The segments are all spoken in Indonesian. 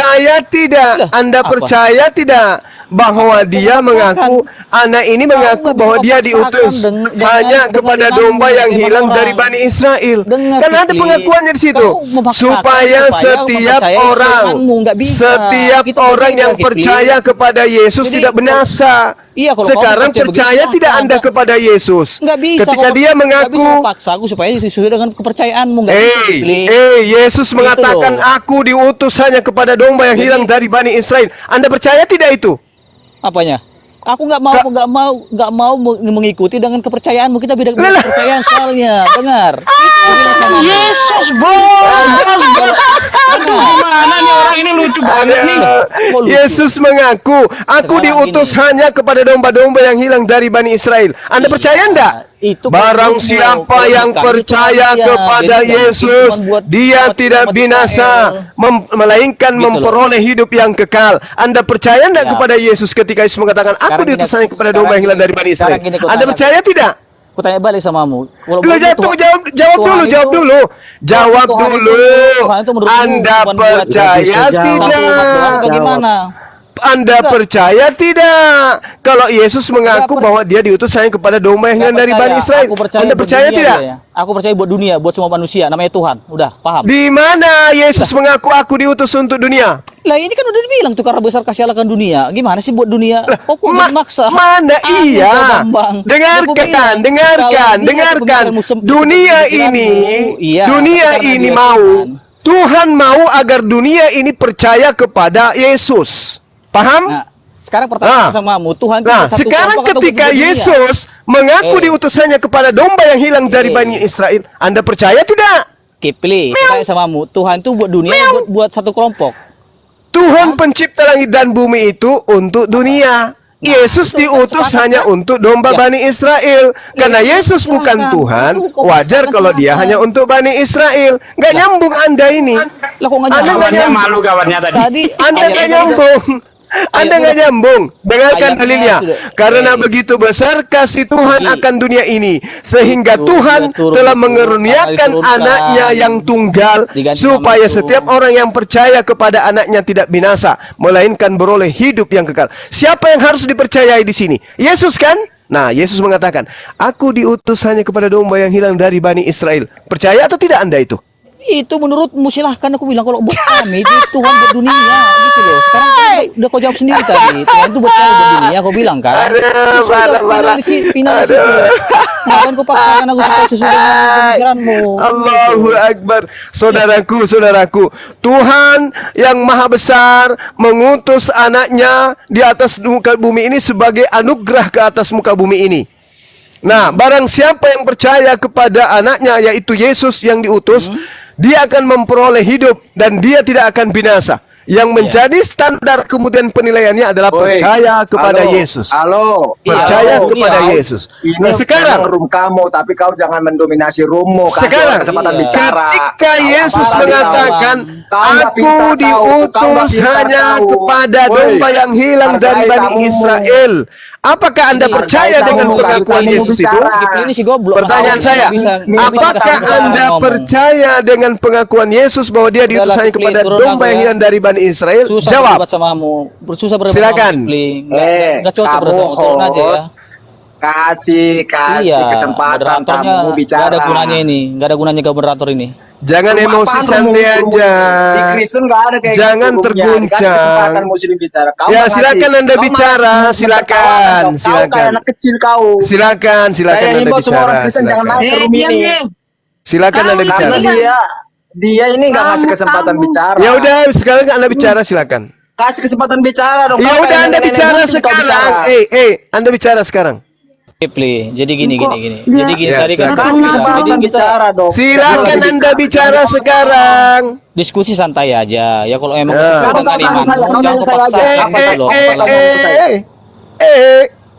percaya tidak? Anda percaya tidak bahwa dia mengaku, anak ini mengaku bahwa dia diutus hanya kepada domba yang hilang dari Bani Israel? Kan ada pengakuannya di situ, supaya setiap orang yang percaya kepada Yesus tidak binasa. Iya, kalau sekarang percaya tidak Anda kepada Yesus? Ketika dia mengaku, paksa aku supaya sesuai dengan kepercayaanmu. Yesus mengatakan, aku diutus hanya kepada domba yang hilang dari Bani Israel. Anda percaya tidak itu? Apanya? Aku nggak mau mengikuti dengan kepercayaanmu. Kita beda kepercayaan soalnya. Dengar. Yesus, bos. Aduh, gimana nih orang ini lucu banget nih. Yesus mengaku, aku diutus hanya kepada domba-domba yang hilang dari Bani Israel. Anda percaya enggak? Barang siapa yang percaya kepada Yesus, dia tidak binasa, melainkan memperoleh hidup yang kekal. Anda percaya enggak kepada Yesus ketika Yesus mengatakan, aku diutus hanya kepada domba yang hilang dari Bani Israel? Anda percaya tidak? Aku tanya balik samamu. Jawab dulu. Anda percaya tidak? Bagaimana? Anda percaya tidak kalau Yesus mengaku bahwa dia diutus hanya kepada domba yang hilang dari Bani Israel? Anda percaya tidak? Aku percaya buat dunia, buat semua manusia. Namanya Tuhan. Udah, paham? Di mana Yesus mengaku aku diutus untuk dunia? Lah ini kan udah dibilang tuh, karena besar kasih Allah kan dunia. Gimana sih buat dunia? Maksa. Mana iya? Dengarkan. Dunia ini mau. Tuhan mau agar dunia ini percaya kepada Yesus. Paham? Nah, sekarang pertanyaan samamu, Tuhan. Sekarang ketika Yesus mengaku diutusannya kepada domba yang hilang dari Bani Israel, Anda percaya tidak? Kipli, pertanyaan samamu, Tuhan itu buat dunia, buat satu kelompok. Tuhan pencipta langit dan bumi itu untuk dunia. Yesus diutus hanya untuk domba Bani Israel. Karena Yesus bukan Tuhan, wajar kalau dia hanya untuk Bani Israel. Nggak nyambung Anda ini. Anda nggak malu kawannya tadi. Anda nggak nyambung. Anda nggak nyambung. Dengarkan dalilnya. Karena begitu besar kasih Tuhan akan dunia ini, sehingga Tuhan telah mengeruniakan anaknya yang tunggal, supaya setiap orang yang percaya kepada anaknya tidak binasa, melainkan beroleh hidup yang kekal. Siapa yang harus dipercayai di sini? Yesus kan? Nah, Yesus mengatakan, aku diutus hanya kepada domba yang hilang dari Bani Israel. Percaya atau tidak Anda itu? Itu menurutmu, silahkan. Aku bilang kalau buat kami itu Tuhan buat dunia gitu loh. Sekarang udah kau jawab sendiri tadi. Tuhan itu buat kami buat dunia, kau bilang kan. Final di situ. Kan kau paksakan aku supaya sesuai dengan pemikiranmu. Allahu Akbar. Saudaraku, Tuhan yang maha besar mengutus anaknya di atas muka bumi ini sebagai anugerah ke atas muka bumi ini. Nah, barang siapa yang percaya kepada anaknya, yaitu Yesus yang diutus, dia akan memperoleh hidup dan dia tidak akan binasa. Yang menjadi standar kemudian penilaiannya adalah percaya kepada Yesus. Percaya kepada Yesus. Nah, sekarang room kamu, tapi kau jangan mendominasi roommu. Sekarang kesempatan bicara. Ketika Yesus mengatakan, aku diutus hanya kepada domba yang hilang dari Bani Israel, apakah Anda percaya dengan pengakuan Yesus itu? Pertanyaan saya, apakah Anda percaya dengan pengakuan Yesus bahwa dia diutus hanya kepada domba yang hilang dari Bani Israel? Jawab. Silakan. Kasih kesempatan kamu bicara. Gak ada gunanya ini, gak ada gunanya moderator ini. Jangan emosi santai aja. Di Kristen nggak ada kayak jangan gitu, terguncang. Ya silakan Anda bicara, silakan. Kayak anak kecil kau. Silakan Anda bicara. Silakan Anda bicara. Dia ini nggak ngasih kesempatan bicara. Ya udah, sekarang Anda bicara, silakan. Kasih kesempatan bicara dong. Ya udah, Anda bicara sekarang. Anda bicara sekarang. Jadi gini. Jadi gini ya, tadi kan kita bicara dong. Silakan Anda bicara sekarang. Diskusi santai aja. Ya kalau emang jangan paksa.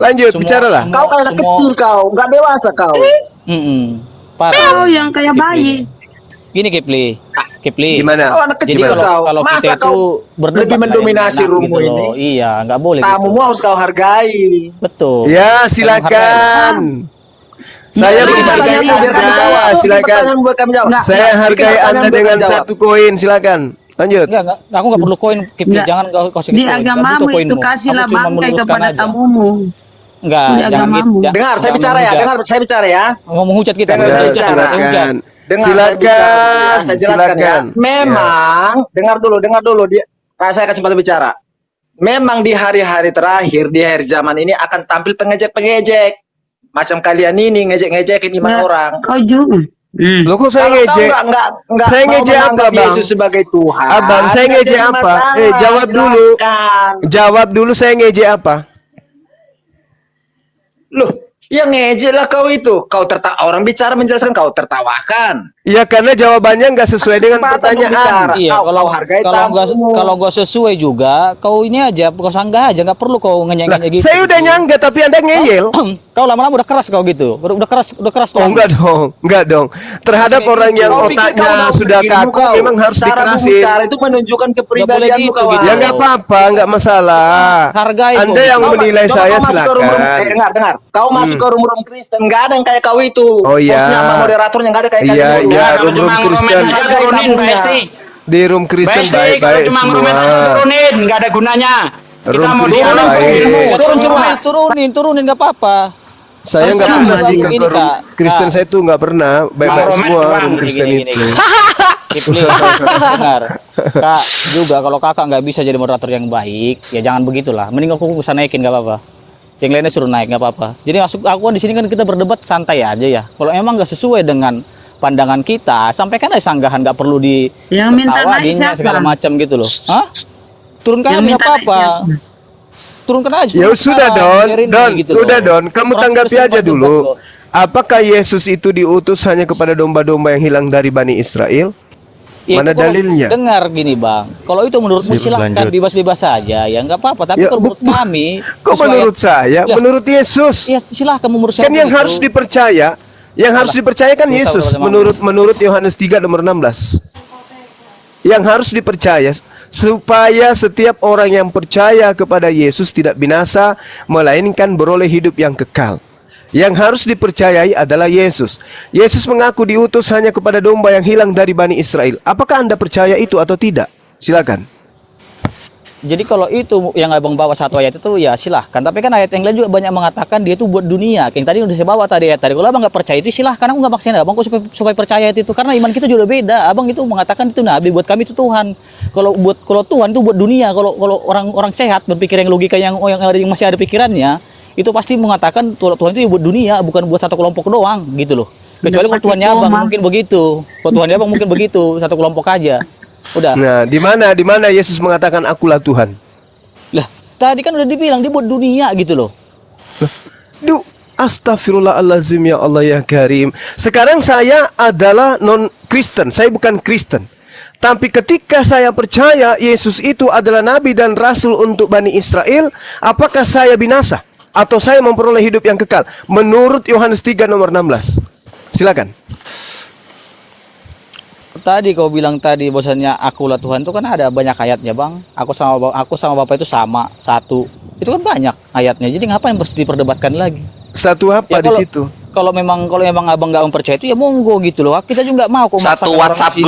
Lanjut, bicaralah. Kau kayak anak kecil kau, nggak dewasa kau. Kau yang kayak bayi. Gini Kipli. Gimana? Jadi kalau kita itu lebih mendominasi roommu gitu ini. Iya, nggak boleh. Tamumu harus kau hargai. Betul. Ya, silakan. Saya menghargai Anda, silakan. Saya hargai Anda dengan 1 koin, silakan. Lanjut. Enggak, aku enggak perlu koin, Kipli. Enggak. Jangan kau kasih Di koin. Enggak agamamu butuh itu koinmu. kasihlah Aku cuma bangkai meluruskan kepada aja. tamumu. Enggak, Di jangan gitu. agamamu. Dengar, saya bicara ya, saya bicara ya. Mau menghujat kita. Dengar, Bisa saya hujat, bicara. boleh hujat. Silakan. Dengar, saya bicara dulu ya, saya jelaskan ya. Silakan. Memang, dengar dulu dia. Saya kasih kesempatan bicara. Memang di hari-hari terakhir, di akhir zaman ini akan tampil pengejek-pengejek. Macam kalian ini ngejek-ngejekin iman Nah, orang. kau juga. Loh kok saya Kalau kau ngejek? nggak Saya mau ngejek apa, menganggap Bang? Yesus sebagai Tuhan. Abang, saya nggak ngejek jadi apa? masalah, Jawab dulu. silakan. Jawab dulu, saya ngejek apa? Loh, ya ngejek lah kau itu. Orang bicara menjelaskan, kau tertawakan. Ya karena jawabannya nggak sesuai dengan Kesempatan pertanyaan. bicara. Iya, Kau hargai tamumu. kalau nggak sesuai juga, kau ini aja, kau sanggah aja, nggak perlu kau Lah, ngenyek gitu. saya udah nyangga tapi Anda ngeyel. Kau lama-lama udah keras kau gitu, udah keras. Oh enggak dong. Terhadap orang yang Kau pikir kau otaknya mau sudah berilmu, kaku kau. memang harus Cara dikerasin. berbicara itu menunjukkan kepribadianmu, gitu, kawan. gitu. Ya nggak apa-apa, nggak masalah. Hargai Anda kok. yang menilai saya masuk ke room-room- silakan. dengar. Kau masuk ke room-room Kristen, nggak ada yang kayak kau itu. Oh, iya. Hostnya sama moderatornya nggak ada kayak Iya, kalian. iya. Kalau room-room cuma Kristen. ngomen aja turunin, Pak Esti. Di room Kristen Pak Esti, kalau baik-baik cuma ngomen aja semua. turunin, nggak ada gunanya. Kita Room mau Kristen dialog. baik. Turunin nggak apa-apa. Saya nggak Cuma pernah sih gini, ke room Kak. Kristen, saya tuh nggak pernah baik-baik Bang semua Romet, room Bang. Kristen Gini. itu. Kipli, dengar. Kak, juga kalau kakak nggak bisa jadi moderator yang baik, ya jangan begitulah. Mending aku bisa naikin nggak apa-apa. Yang lainnya suruh naik nggak apa-apa. Jadi aku kan di sini kan kita berdebat santai aja ya. Kalau emang nggak sesuai dengan pandangan kita, sampaikan aja sanggahan, nggak perlu di Yang minta ketawa, naik dihina, siapa? segala macam gitu loh. Hah? Turunkan Yang aja nggak minta naik apa-apa. siapa? Turunkan aja. Ya sudah Don, biarin Don, gitu udah loh. Don, kamu Orang tanggapi Kristen aja berdebat dulu. kok. Apakah Yesus itu diutus hanya kepada domba-domba yang hilang dari Bani Israel? Ya, Mana itu kalau dalilnya? Dengar gini bang, kalau itu menurutmu silahkan bebas-bebas saja, ya nggak apa-apa. Tapi Ya, kalau menurut kami, Kok sesuai- menurut saya? Ya. Menurut Yesus. ya silahkan mengurus Kan yang itu. harus dipercaya, yang harus dipercayakan Bisa, Yesus bisa, menurut Yohanes 3 nomor 16. Yang harus dipercaya supaya setiap orang yang percaya kepada Yesus tidak binasa melainkan beroleh hidup yang kekal. Yang harus dipercayai adalah Yesus. Yesus mengaku diutus hanya kepada domba yang hilang dari Bani Israel. Apakah Anda percaya itu atau tidak? Silakan. Jadi kalau itu yang abang bawa satu ayat itu ya silahkan. Tapi kan ayat yang lain juga banyak mengatakan dia itu buat dunia. Kayak yang tadi udah saya bawa tadi ayat tadi. Kalau abang nggak percaya itu silahkan. Aku nggak maksain abang kok supaya percaya itu. Karena iman kita juga beda. Abang itu mengatakan itu nabi, buat kami itu Tuhan. Kalau Tuhan itu buat dunia. Kalau orang sehat berpikir yang logika yang masih ada pikirannya, itu pasti mengatakan Tuhan itu buat dunia, bukan buat satu kelompok doang gitu loh. Kecuali kalau Tuhannya abang mungkin begitu. Kalau Tuhannya abang mungkin begitu, satu kelompok aja. Udah. Nah, di mana Yesus mengatakan akulah Tuhan? Lah, tadi kan udah dibilang dia buat dunia gitu loh. Duh, astagfirullahalazim ya Allah ya Karim. Sekarang saya adalah non-Kristen, saya bukan Kristen. Tapi ketika saya percaya Yesus itu adalah nabi dan rasul untuk Bani Israel, apakah saya binasa atau saya memperoleh hidup yang kekal? Menurut Yohanes 3 nomor 16. Silakan. Tadi kau bilang tadi bahwasannya akulah Tuhan itu kan ada banyak ayatnya bang. Aku sama Bapak itu sama satu. Itu kan banyak ayatnya. Jadi ngapain harus diperdebatkan lagi? Satu apa Ya, di situ? Kalau memang abang nggak mempercaya itu ya monggo gitu loh. Kita juga nggak mau kok Satu memaksakan WhatsApp orang di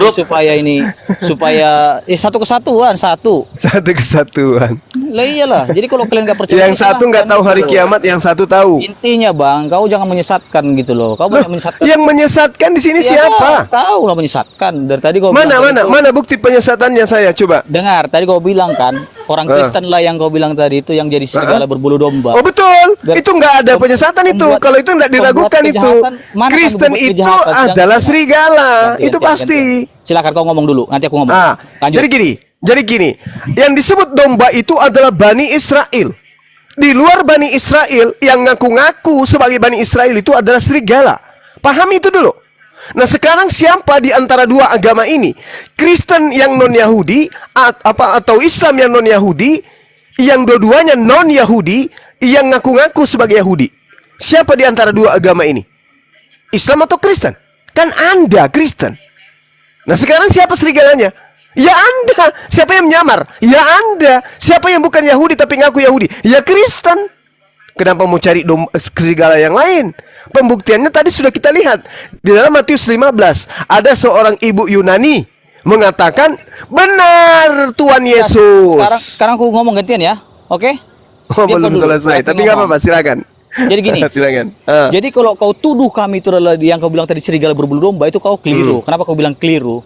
sini grup. supaya satu kesatuan satu. Satu kesatuan. Lah iyalah. Jadi kalau kalian nggak percaya, Yang satu nggak tahu hari kiamat, yang satu tahu. Intinya bang, kau jangan menyesatkan gitu loh. Kau banyak menyesatkan. Yang menyesatkan di sini Ya, siapa? Kau lah menyesatkan. Dari tadi kau Mana bilang itu- mana bukti penyesatannya saya coba. Dengar, tadi kau bilang kan orang Kristen lah yang kau bilang tadi itu yang jadi serigala berbulu domba. Oh betul, Biar- itu nggak ada penyesatan itu. Pembuat- Kalau itu nggak diragukan pembuat itu. kejahatan, mana kan Kristen pembuat itu kejahatan? adalah serigala, Ganti, itu ganti, pasti. ganti. Silakan kau ngomong dulu, nanti aku ngomong. Ah, Lanjut. jadi gini, yang disebut domba itu adalah Bani Israel. Di luar Bani Israel, yang ngaku-ngaku sebagai Bani Israel itu adalah serigala. Paham itu dulu. Nah sekarang siapa di antara dua agama ini? Kristen yang non-Yahudi atau Islam yang non-Yahudi, yang dua-duanya non-Yahudi, yang ngaku-ngaku sebagai Yahudi. Siapa di antara dua agama ini? Islam atau Kristen? Kan Anda Kristen. Nah sekarang siapa serigalanya? Ya Anda. Siapa yang menyamar? Ya Anda. Siapa yang bukan Yahudi tapi ngaku Yahudi? Ya Kristen. Kenapa mau cari serigala yang lain? Pembuktiannya tadi sudah kita lihat. Di dalam Matius 15, ada seorang ibu Yunani mengatakan benar Tuhan Yesus. Sekarang aku ngomong gantian ya. Oke? Oh, Dia belum dulu, selesai, aku tapi nggak ngomong. apa-apa, silakan. Jadi gini. Silakan. Jadi kalau kau tuduh kami itu adalah yang kau bilang tadi serigala berbulu domba, itu kau keliru. Kenapa kau bilang keliru?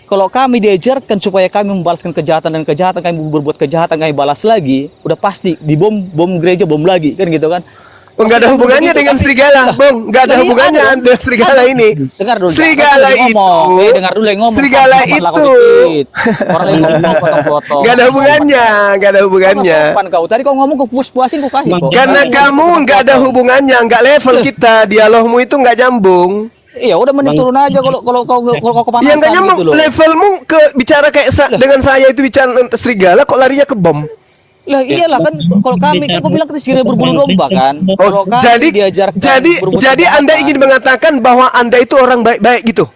Kalau kami diajarkan supaya kami membalaskan kejahatan dan kejahatan, kami berbuat kejahatan, kami balas lagi, udah pasti dibom gereja, bom lagi, kan gitu kan? Enggak ada hubungannya dengan serigala, Bung. Enggak ada Iya, hubungannya ada. dengan serigala ini. Dengar dulu. Serigala Dengar dulu ngomong. itu. Dengar dulu yang ngomong. Serigala Sopan lah kau itu. dikit. Orang yang ngomong potong-potong. Enggak ada hubungannya, enggak ada hubungannya. Sopan kau. Tadi kau ngomong kau puas-puasin kau kasih kok. Karena kamu enggak ada hubungannya, enggak level kita. Dialogmu itu enggak nyambung. Iya, udah mending turun aja kalau kau kepanasan Ya enggak nyambung. gitu loh. Levelmu ke bicara kayak dengan saya itu bicara serigala kok larinya ke bom. Lah iyalah kan kalau kami kan kau bilang kita serigala berbulu domba kan. Kalau Oh, kami jadi diajarkan berbuat jadi Anda kejahatan. ingin mengatakan bahwa Anda itu orang baik-baik gitu.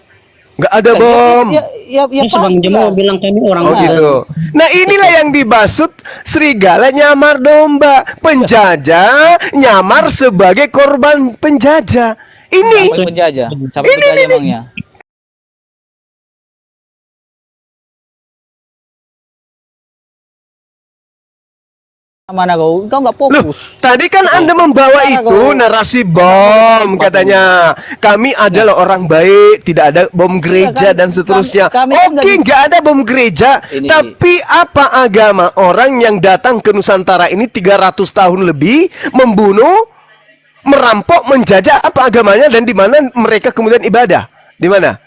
Enggak ada bom. Ya Terus Bang pasti Jemo lah. bilang kami orang Oh baik. gitu. Nah inilah yang dibasut serigala nyamar domba, penjajah nyamar sebagai korban penjajah. Ini Siapa penjajah? Siapa Ini, penjajah ini. emangnya? Mana kau? Kau nggak loh, fokus. tadi kan Anda membawa Mana itu kau? narasi bom katanya. Kami adalah orang baik, tidak ada bom gereja kan, dan seterusnya. kami kan Oke, nggak ada bom gereja, Ini. tapi apa agama orang yang datang ke Nusantara ini 300 tahun lebih membunuh, merampok, menjajah, apa agamanya dan di mana mereka kemudian ibadah? Di mana?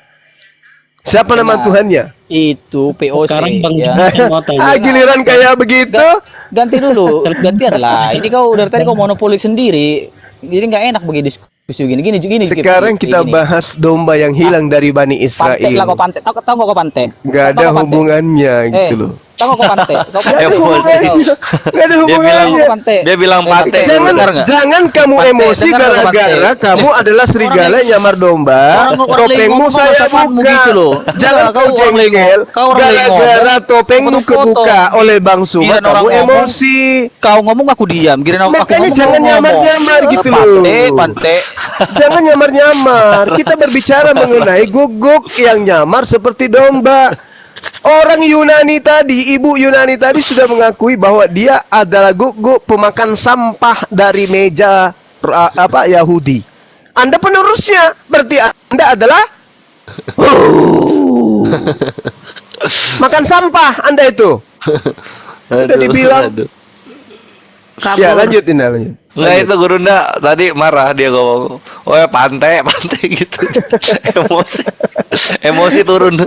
Siapa nama Tuhannya? Itu POC Sekarang Bang ya. Jemo mau tanya. Giliran kayak begitu. Ganti dulu, gantian lah. Ini kau dari tadi kau monopoli sendiri. Jadi nggak enak bagi diskusi gini. Sekarang kita gini. bahas domba yang hilang dari Bani Pantek lah kau Israel. pantek. Tahu kau pantek? Nggak ada Tahu kau pantek? hubungannya gitu loh. Tahu kau pantek? Kau Nggak ada pantek. hubungannya. Nggak ada hubungannya. Dia bilang pantek. Jangan kamu Pantek, emosi dengar nggak, gara-gara Pantek? kamu adalah serigala Orang- nyamar domba. orang Topengmu ngomong saya sopanmu buka. gitu loh. Jangan Kau kau orang jengkel. kau orang Gara-gara ngomong, topengmu potong-potong. kebuka oleh Bang Suma, Giliran orang kamu ngomong, emosi. Kau ngomong aku diam. Giliran aku Makanya ngomong, jangan kau ngomong. nyamar-nyamar gitu loh. Pantek. Jangan nyamar-nyamar. Kita berbicara mengenai guguk yang nyamar seperti domba. Orang Yunani tadi, ibu Yunani tadi sudah mengakui bahwa dia adalah guguk pemakan sampah dari meja Yahudi. Anda penerusnya, berarti Anda adalah makan sampah Anda itu. Sudah dibilang. Ya lanjut Indah, lanjut. Nggak, itu Gurunda tadi marah, dia ngomong, oh ya pantai gitu. Emosi turun.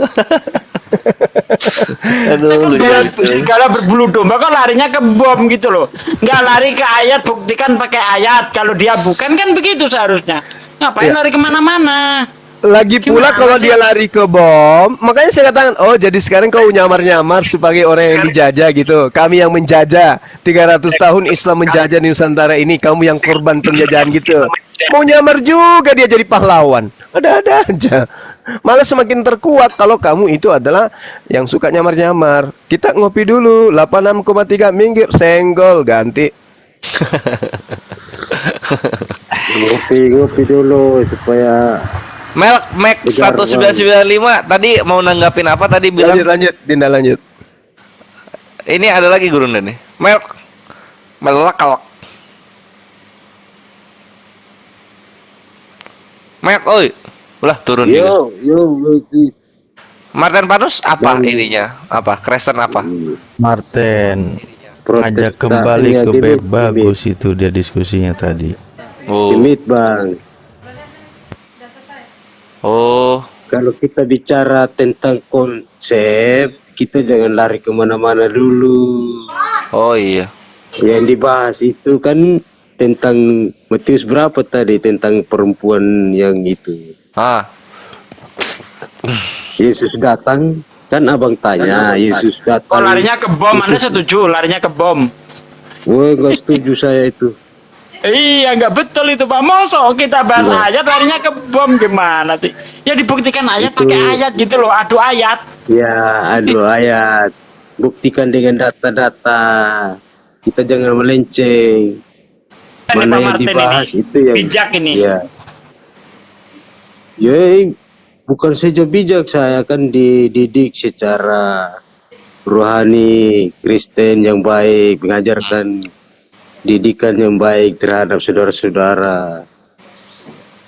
Aduh, lucu. Serigala berbulu domba kan larinya ke bom gitu loh. Nggak lari ke ayat, buktikan pakai ayat. Kalau dia bukan kan begitu seharusnya. Ngapain Ya. lari kemana-mana? Lagi pula Gimana kalau sih? dia lari ke bom, makanya saya katakan, oh jadi sekarang kau nyamar-nyamar sebagai orang yang dijajah gitu. Kami yang menjajah 300 tahun Islam menjajah di Nusantara ini, kamu yang korban penjajahan gitu. Mau nyamar juga dia jadi pahlawan. Ada-ada aja. Malah semakin terkuat kalau kamu itu adalah yang suka nyamar-nyamar. Kita ngopi dulu, 86,3 minggir, senggol, ganti. Ngopi dulu supaya Mac 1995 tadi mau nanggapin apa tadi bilang? Lanjut, Dinda lanjut. Ini ada lagi Gurunda nih. Melak. Mac, oi. Ulah turun juga. yo Martin Panus apa ininya? Apa? Kristen apa? Martin ngajak kembali ke bagus itu dia diskusinya tadi. Oh. Gemit bang. Oh. Kalau kita bicara tentang konsep, kita jangan lari kemana-mana dulu. Oh iya. Yang dibahas itu kan tentang Matius berapa tadi tentang perempuan yang itu. Ah. Yesus datang, kan abang tanya, Yesus Kok datang. larinya ke bom? Anda setuju larinya ke bom? Woi, nggak setuju saya itu. Iya, nggak betul itu Pak. Mosok kita bahas ayat larinya ke bom gimana sih? Ya dibuktikan ayat pakai ayat gitu loh, adu ayat. Ya, aduh ayat. Buktikan dengan data-data. Kita jangan melenceng. Ini Pak Mana yang Martin dibahas ini, itu yang bijak ini. Ya. Yoi, bukan saja bijak, saya kan dididik secara rohani Kristen yang baik, mengajarkan didikan yang baik terhadap saudara-saudara.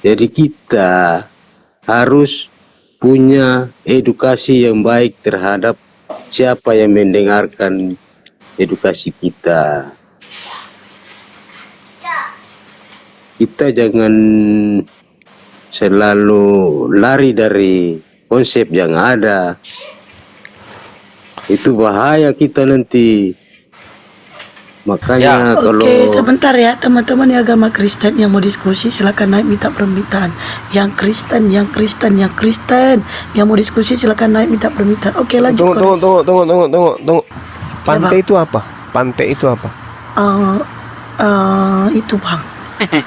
Jadi kita harus punya edukasi yang baik terhadap siapa yang mendengarkan edukasi kita. Kita jangan selalu lari dari konsep yang ada. Itu bahaya kita nanti. Makanya kalau Oke, sebentar ya teman-teman yang agama Kristen yang mau diskusi silakan naik minta permintaan. Yang Kristen yang mau diskusi silakan naik minta permintaan. Oke, lanjut. Tunggu. Pantai itu apa? Pantai itu apa? Itu bang.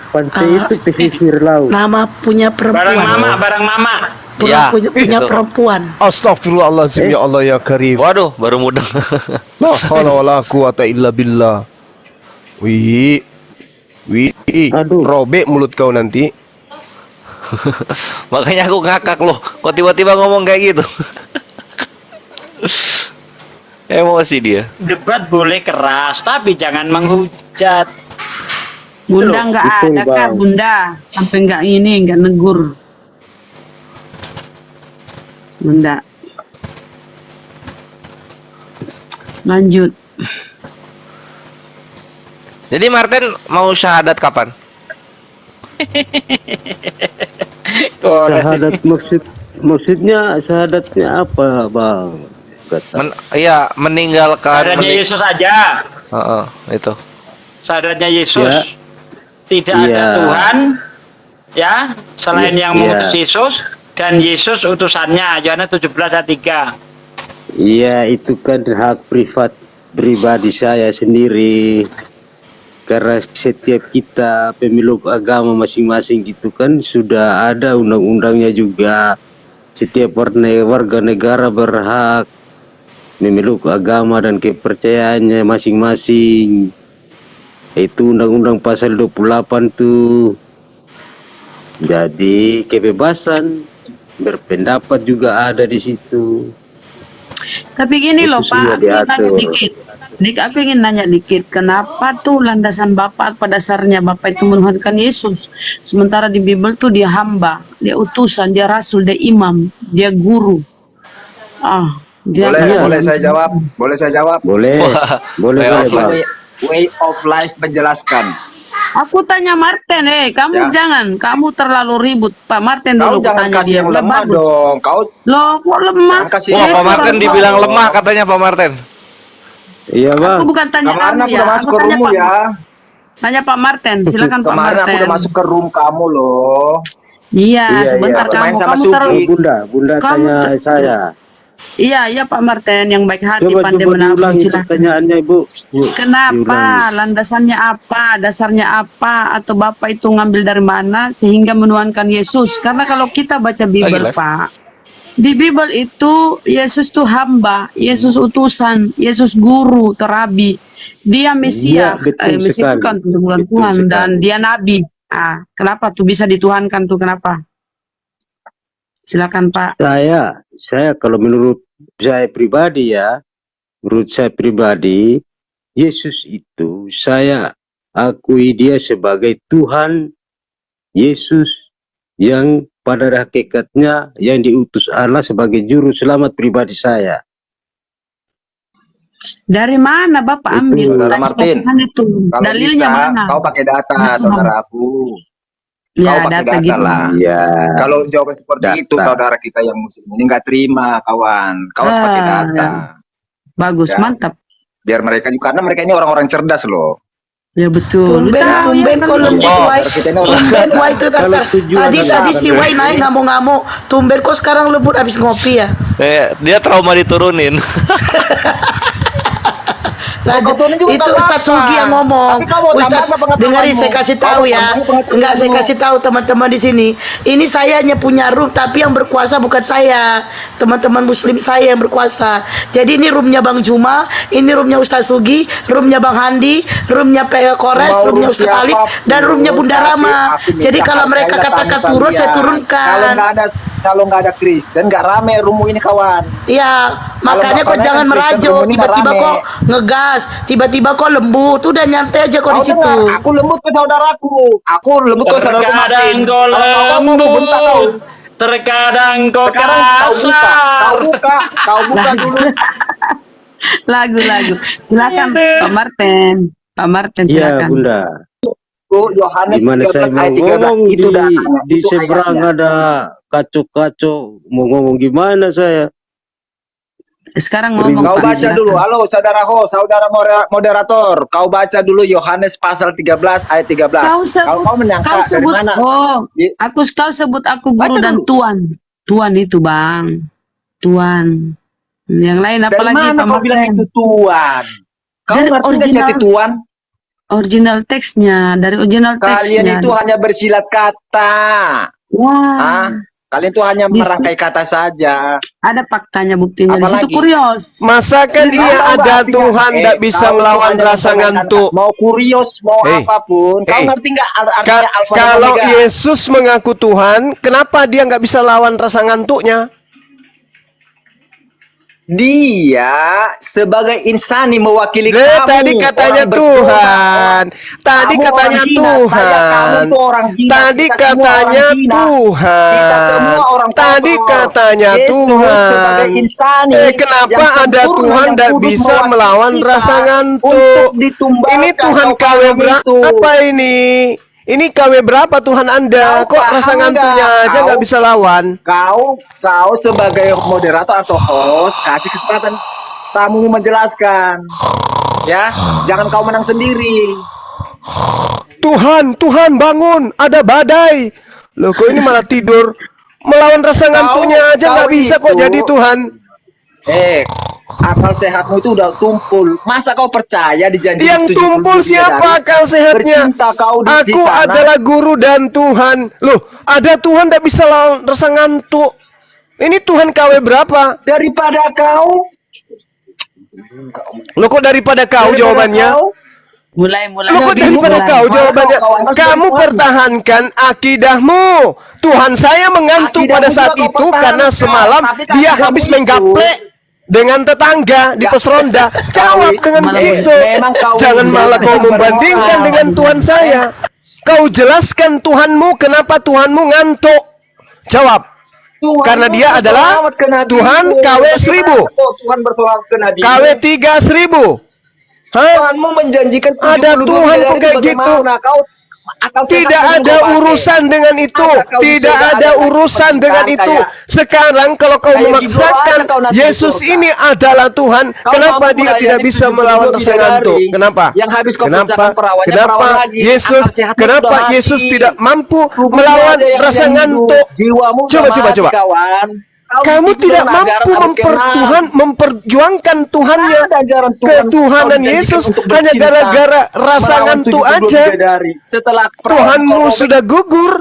pantai itu pesisir laut. Nama punya perempuan. Barang mama. Ya, punya itu. perempuan. Astagfirullahaladzim, ya Allah ya Karim. Waduh, baru mudeng. La haula wala quwata illa billah. Wih. Aduh. Robek mulut kau nanti. Makanya aku ngakak loh. Kok tiba-tiba ngomong kayak gitu? Emosi dia. Debat boleh keras, tapi jangan menghujat. Bunda nggak betul, ada kah Bang. Bunda sampai nggak negur. Bunda. Lanjut. Jadi Martin mau syahadat kapan? Syahadat maksudnya syahadatnya apa, Bang? Kata. Iya, meninggalkan. Syahadatnya Yesus aja. Heeh, itu. Syahadatnya Yesus. Ya. Tidak ada Iya. Tuhan ya selain Iya. yang mengutus Yesus dan Yesus utusannya. Yohanes 17 ayat 3. Iya, itu kan hak privat pribadi saya sendiri. Karena setiap kita pemeluk agama masing-masing gitu kan sudah ada undang-undangnya juga. Setiap warga negara berhak memeluk agama dan kepercayaannya masing-masing. Itu undang-undang pasal 28 tuh. Jadi kebebasan berpendapat juga ada di situ. Tapi gini Itu loh semua Pak, aku ingin nanya diatur. dikit. Aku ingin nanya dikit, kenapa tuh landasan Bapak pada dasarnya Bapak itu menuhankan Yesus, sementara di Bible tuh dia hamba, dia utusan, dia rasul, dia imam, dia guru. Dia Boleh saya jawab? Boleh saya jawab? Boleh, boleh, Well, Bang. Way of life menjelaskan. Aku tanya Martin, kamu Ya. jangan, kamu terlalu ribut. Pak Martin Kau dulu jangan tanya kasih dia. yang Udah lemah bagus. dong. Kau Loh, kok lemah? Jangan kasih- Wah, Itu Pak Martin orang dibilang tua. lemah katanya Pak Martin. Iya, Bang. Aku bukan tanya kemarin kamu aku ya. udah masuk Aku ke tanya roommu Pak. ya. Tanya Pak Martin, silakan Pak Kemarin Martin. aku udah masuk ke room kamu loh. Iya, Iya, sebentar iya, main kamu. sama Kamu Sugi. terlalu. Bunda Kamu tanya saya. Iya, Pak Martin yang baik hati, Coba pandai menabung. diulangi Silakan. pertanyaannya, Ibu. Yuk, Kenapa? diulangi. Landasannya apa? Dasarnya apa? Atau Bapak itu ngambil dari mana sehingga menuhankan Yesus? Karena kalau kita baca Bible, live. Pak, di Bible itu Yesus tuh hamba, Yesus utusan, Yesus guru, terabi. Dia Mesia, Iya, betul Mesia sekali. bukan Tuhan, Betul Tuhan, sekali. dan dia nabi. Kenapa tuh bisa dituhankan tuh? Kenapa? Silakan Pak. Saya kalau menurut saya pribadi ya, menurut saya pribadi, Yesus itu saya akui dia sebagai Tuhan Yesus yang pada hakikatnya yang diutus Allah sebagai juru selamat pribadi saya. Dari mana Bapak Itu, ambil? Saudara Tadi Martin, mana tuh? Kalau Dalilnya bisa, mana? kau pakai data, Nah, saudara aku. Ya, Kau pakai data data gitu. lah. Iya. Kalau jawaban seperti Data. itu, saudara kita yang muslim ini nggak terima, kawan. Kau harus pakai data. Ya. Bagus, Ya. mantap. Biar mereka juga, karena mereka ini orang-orang cerdas loh. Ya betul. Tumben, Tahu tumben ya, kok kan? lembut Oh, Wai. kita ini orang Tumben Wai itu Kalau tata. tujuan Tadi adalah si Wai naik ngamuk-ngamuk. Tumben kok sekarang lembut habis ngopi ya. Dia trauma diturunin. Nah, kau turunin juga itu nggak Ustadz apa-apa. Sugi yang ngomong. Tapi kamu Ustadz, tambah pengetahuanmu. dengerin saya kasih tahu Kamu ya. tambah pengetahuanmu. Enggak, saya kasih tahu teman-teman di sini. Ini saya hanya punya room, tapi yang berkuasa bukan saya. Teman-teman muslim saya yang berkuasa. Jadi ini roomnya Bang Juma, ini roomnya Ustadz Sugi, roomnya Bang Handi, roomnya PL Kores, Mau roomnya room Ustadz Alif, siapapun, dan roomnya Bunda tapi Rama. aku minta Jadi kalau hak mereka saya katakan datang turun, saya kalian. turunkan. Kalau nggak ada kalau nggak ada Kristen nggak rame rumu ini kawan. Iya, makanya nggak kok pandai jangan kan Kristen, merajuk. rumahnya Tiba-tiba rame. kok ngegas, tiba-tiba kok lembut. Udah nyantai aja kok Kau di situ. dengar, aku lembut ke saudaraku. Aku lembut ke saudaraku Terkadang Martin. kau Kalau kau mau bentak kau. lembut, terkadang kau Sekarang kasar. kau buka dulu. Lagu-lagu. Silakan Pak Martin. Pak Martin Iya, silakan. Bunda. Yohanes Di mana saya 13 mau ayat 13 ngomong itu di datanya. di Itu seberang ayatnya. ada kacau-kacau, mau ngomong gimana saya? Sekarang ngomong Kau Pak. baca silakan. dulu, halo saudara host, saudara moderator. Kau baca dulu Yohanes pasal 13 ayat 13. Kau sebut, Kalau kau menyangka kau dari sebut, mana? oh, Di- kau sebut aku guru Baca dan dulu. tuan. Tuan itu bang, tuan. Yang lain Dari apalagi mana Pak kau bilang Martin? itu tuan? Kau Dari ngerti nggak original. arti tuan? Original teksnya, dari original Kalian teksnya. itu hanya bersilat kata. Wah, Ah, kalian itu hanya Di- merangkai kata saja. ada faktanya buktinya di situ Apalagi? kurios. Masakan Kau iya tahu ada artinya? Tuhan tidak bisa Kau melawan hanya rasa mempermainkan ngantuk. Mau kurios, mau Hei. apapun. Kau Hei. ngerti nggak artinya alfa dan Kalau omega? Yesus mengaku Tuhan, kenapa dia nggak bisa lawan rasa ngantuknya? Dia sebagai insani mewakili Tadi kamu. katanya orang berdosa. Tuhan. Tadi Kamu katanya orang hina, saya, kamu Tuhan. tuh orang hina. Tadi Kita semua katanya orang hina. Tuhan. Kita semua orang Tadi kotor. katanya Yesus Tuhan. sebagai insani Kenapa yang ada sempurna, Tuhan yang tidak kudus bisa mewakili melawan kita rasa ngantuk? untuk ditumbalkan. Ini Tuhan Kau KW paham itu? berapa ini? Ini KW berapa Tuhan Anda? Kau Kok rasa paham ngantuknya nggak? aja nggak Kau- bisa lawan? Kau sebagai moderator atau host kasih kesempatan tamu menjelaskan. Ya, jangan kau menang sendiri. Tuhan bangun, ada badai. Loh kok ini malah tidur? Melawan rasa ngantuknya aja nggak kau bisa kok itu- jadi Tuhan. Akal sehatmu itu udah tumpul. Masa kau percaya di janji Yang 72 tumpul siapa bidadari? akal sehatnya? Bercinta kau di Aku sana. adalah guru dan Tuhan. Loh, ada Tuhan tidak bisa lawan rasa ngantuk. Ini Tuhan KW berapa? Daripada kau. Loh kok daripada kau Daripada jawabannya? kau, Mulai. Loh kok daripada kau jawabannya? Kau harus Kamu berkuat. pertahankan akidahmu. Tuhan saya mengantuk Akidahmu pada juga saat kau itu karena pertahankan. semalam Tapi dia akidahmu habis itu- menggaplek dengan tetangga di Ya. pos ronda. Jawab dengan Semalam itu. memang kau Jangan malah kau membandingkan dengan Tuhan saya. Kau jelaskan Tuhanmu kenapa Tuhanmu ngantuk. Jawab. Tuhan Karena dia bersolawat adalah ke Nabi. Tuhan KW 1000. Tuhan bersolawat ke Nabi. KW 3000. Hah? Tuhanmu menjanjikan Ada 72 Tuhan bidadari kok kayak gitu? bagaimana? Kau akal sehatmu Tidak kau ada pakai. urusan dengan itu. Ada kau Tidak juga ada ada urusan lagi dengan pernikahan itu. kayak- Sekarang kalau kau kayak memaksakan Gibran, kau nanti Yesus di surga. ini adalah Tuhan, Kau kenapa mampu dia tidak melayani bisa 72 melawan rasa bidadari. ngantuk? Kenapa? Yang habis kau Kenapa? kerjakan perawannya, Kenapa perawan lagi. Yesus? Akal sehatmu Kenapa sudah mati. Yesus tidak mampu Tubuhmu melawan ada yang rasa hidup. ngantuk? Jiwamu Coba, sudah coba. mati, kawan. Kau Kamu itu tidak dengan mampu ajaran Al-Quran. memperjuangan Tuhannya. Ada ajaran Tuhan. Ketuhanan Kau dijanjikan Yesus untuk hanya bercinta, gara-gara rasa melawan ngantuk 72 aja. bidadari. Setelah Tuhanmu perawan sudah gugur.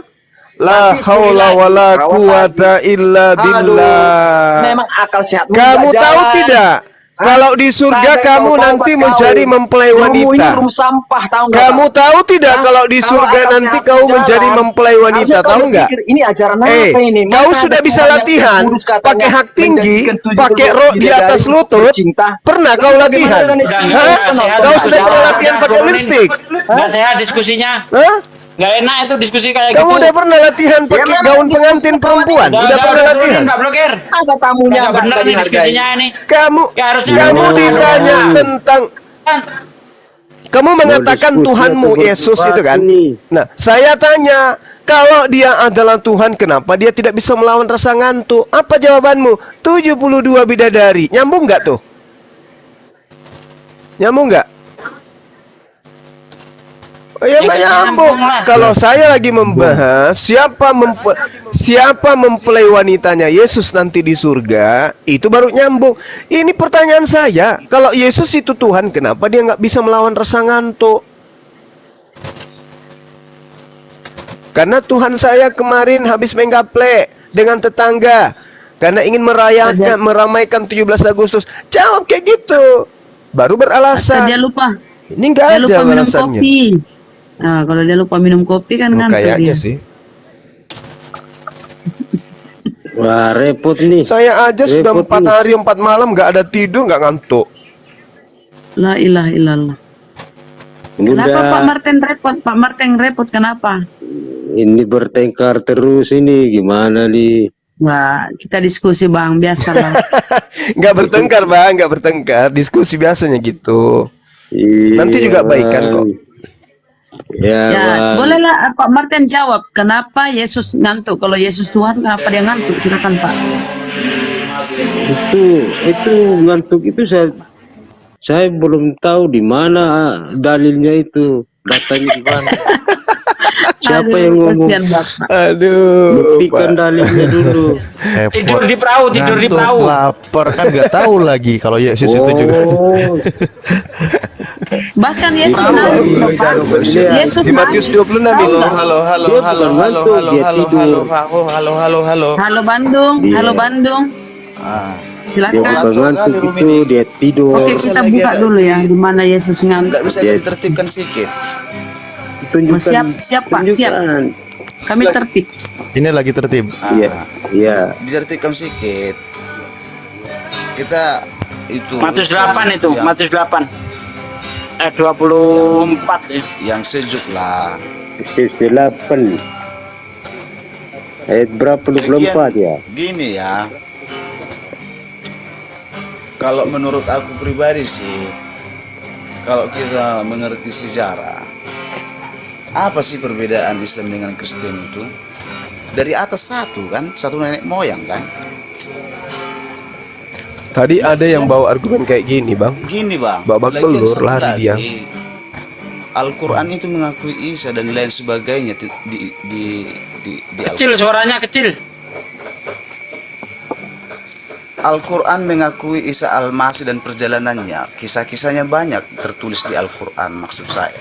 La Nanti haula lagi, wala perawan quwata illa Aduh, billah. memang akal sehatmu Kamu nggak tahu jalan. tidak? Kalau di surga Tanda kamu kau nanti taubat menjadi kau. mempelai Rummu ini wanita. rum sampah, tahu nggak, Kamu Pak? tahu tidak Hah? kalau di Kalau surga akal nanti sehat kau jalan, menjadi mempelai wanita, harusnya kau tahu nggak? berpikir, ini ajaran apa ini? Kau Masa sudah ada bisa Tuhan yang latihan kudus katanya pakai hak tinggi, menjanjikan 72 pakai rok di bidadari atas untuk lutut. bercinta? Pernah kau Bagaimana latihan? dengan Udah, istri? nggak Hah? sehat, Kau udah, sudah pernah udah, latihan udah, pakai turunin. lipstick? Nggak sehat diskusinya. Hah? Nggak enak itu diskusi kayak Kamu gitu. udah pernah latihan pakai memang gaun itu pengantin perempuan? Udah, Udah pernah turunin, latihan? Pak Blokir. Ada tamunya Nggak benar nih dihargai. diskusinya ini. Kamu Ya, harusnya kamu benar. ditanya Benar. tentang Kan, kamu mengatakan diskusi Tuhanmu atau Yesus berdebat itu kan? ini. Nah, saya tanya, kalau dia adalah Tuhan, kenapa dia tidak bisa melawan rasa ngantuk? Apa jawabanmu? 72 bidadari. Nyambung nggak tuh? Nyambung nggak? Oh, ya nggak nyambung. Kalau saya lagi membahas siapa mempelai wanitanya Yesus nanti di surga, itu baru nyambung. Ini pertanyaan saya. Kalau Yesus itu Tuhan, kenapa dia nggak bisa melawan rasa ngantuk? Karena Tuhan saya kemarin habis menggaplek dengan tetangga karena ingin meramaikan 17 Agustus. Jawab kayak gitu. Baru beralasan. Dia lupa. Ini nggak Dia ada lupa minum alasannya. kopi. Nah, kalau dia lupa minum kopi kan Oh, ngantuk kayaknya dia. sih. Wah, repot nih. Saya aja sudah Repot 4 nih. hari 4 malam nggak ada tidur, nggak ngantuk. La ilaha illallah. Kenapa Bunda, Pak Martin repot? Pak Martin repot kenapa? ini bertengkar terus ini gimana nih? Wah, kita diskusi Bang, biasalah. Nggak bertengkar bang, nggak bertengkar. Diskusi biasanya gitu. Nanti juga Iya, baikan kok. Ya, Ya, Bang. bolehlah Pak Martin jawab. Kenapa Yesus ngantuk? Kalau Yesus Tuhan, kenapa dia ngantuk? Silakan Pak. Itu ngantuk itu saya belum tahu di mana dalilnya itu, datanya di mana. Siapa yang ngomong? Kasihan Bapak. Aduh. Buktikan Pak. dalilnya dulu. Tidur di perahu, tidur di Ngantuk, perahu. lapar kan nggak tahu lagi kalau Yesus itu juga. Oh, Bahkan Yesus Tahu. ngantuk, loh, Pak. Iya. Yesus Di Matius 26 Tahu ini. nggak? Halo, halo, Dia halo, bukan halo, ngantuk, halo, dia halo, tidur. halo, halo. Halo Bandung, Iya. halo Bandung. Ah, dia Silakan. bukan ngantuk Kali, Rum itu, ini. dia tidur. Oke, kita buka dulu ya di mana Yesus ngantuk. nggak bisa ditertibkan sedikit. Tunjukkan, Siap, Pak, siap. tunjukkan. Kami tertib. Ini lagi tertib. Iya, iya. Ditertibkan sedikit. Kita itu Matius 8 itu, yang, Matius 8. 24 ya. yang sejuk lah. Efesus 8 ayat berapa? 24 ya. Gini ya. Kalau menurut aku pribadi sih, kalau kita mengerti sejarah, apa sih perbedaan Islam dengan Kristen itu? Dari atas satu kan, satu nenek moyang kan. Tadi ada yang bawa argumen kayak gini bang. Gini bang, Babak lagian belur, satu lari lagi, dia. Al-Quran itu mengakui Isa dan lain sebagainya di Kecil suaranya kecil. Al-Quran mengakui Isa Al-Masih dan perjalanannya. Kisah-kisahnya banyak tertulis di Al-Quran, maksud saya.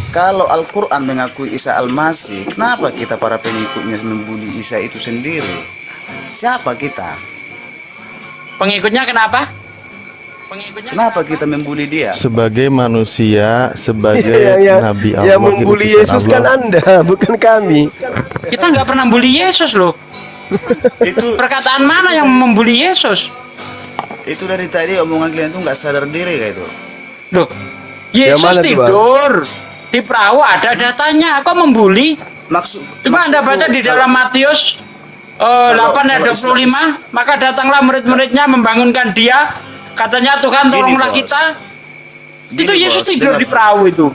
Kalau Al-Quran mengakui Isa Al-Masih, kenapa kita para pengikutnya membuli Isa itu sendiri? Siapa kita? Pengikutnya kenapa? Pengikutnya Kenapa kita membuli dia? Sebagai manusia, sebagai yang Nabi Allah, yang membuli utusan Yesus kan Allah. Anda, bukan kami. kita nggak pernah bully Yesus loh. Itu Perkataan mana yang membuli Yesus? itu dari tadi omongan kalian tuh nggak sadar diri kayak itu. Loh, Yesus mana tuh, Bang? tidur di perahu ada datanya. Kok membuli? Coba Anda baca di dalam Matius 8 ayat 25, maka datanglah murid-muridnya membangunkan dia. Katanya Tuhan Gini, tolonglah Bos. kita. Gini, Itu Yesus Bos, tidur dengar. di perahu itu.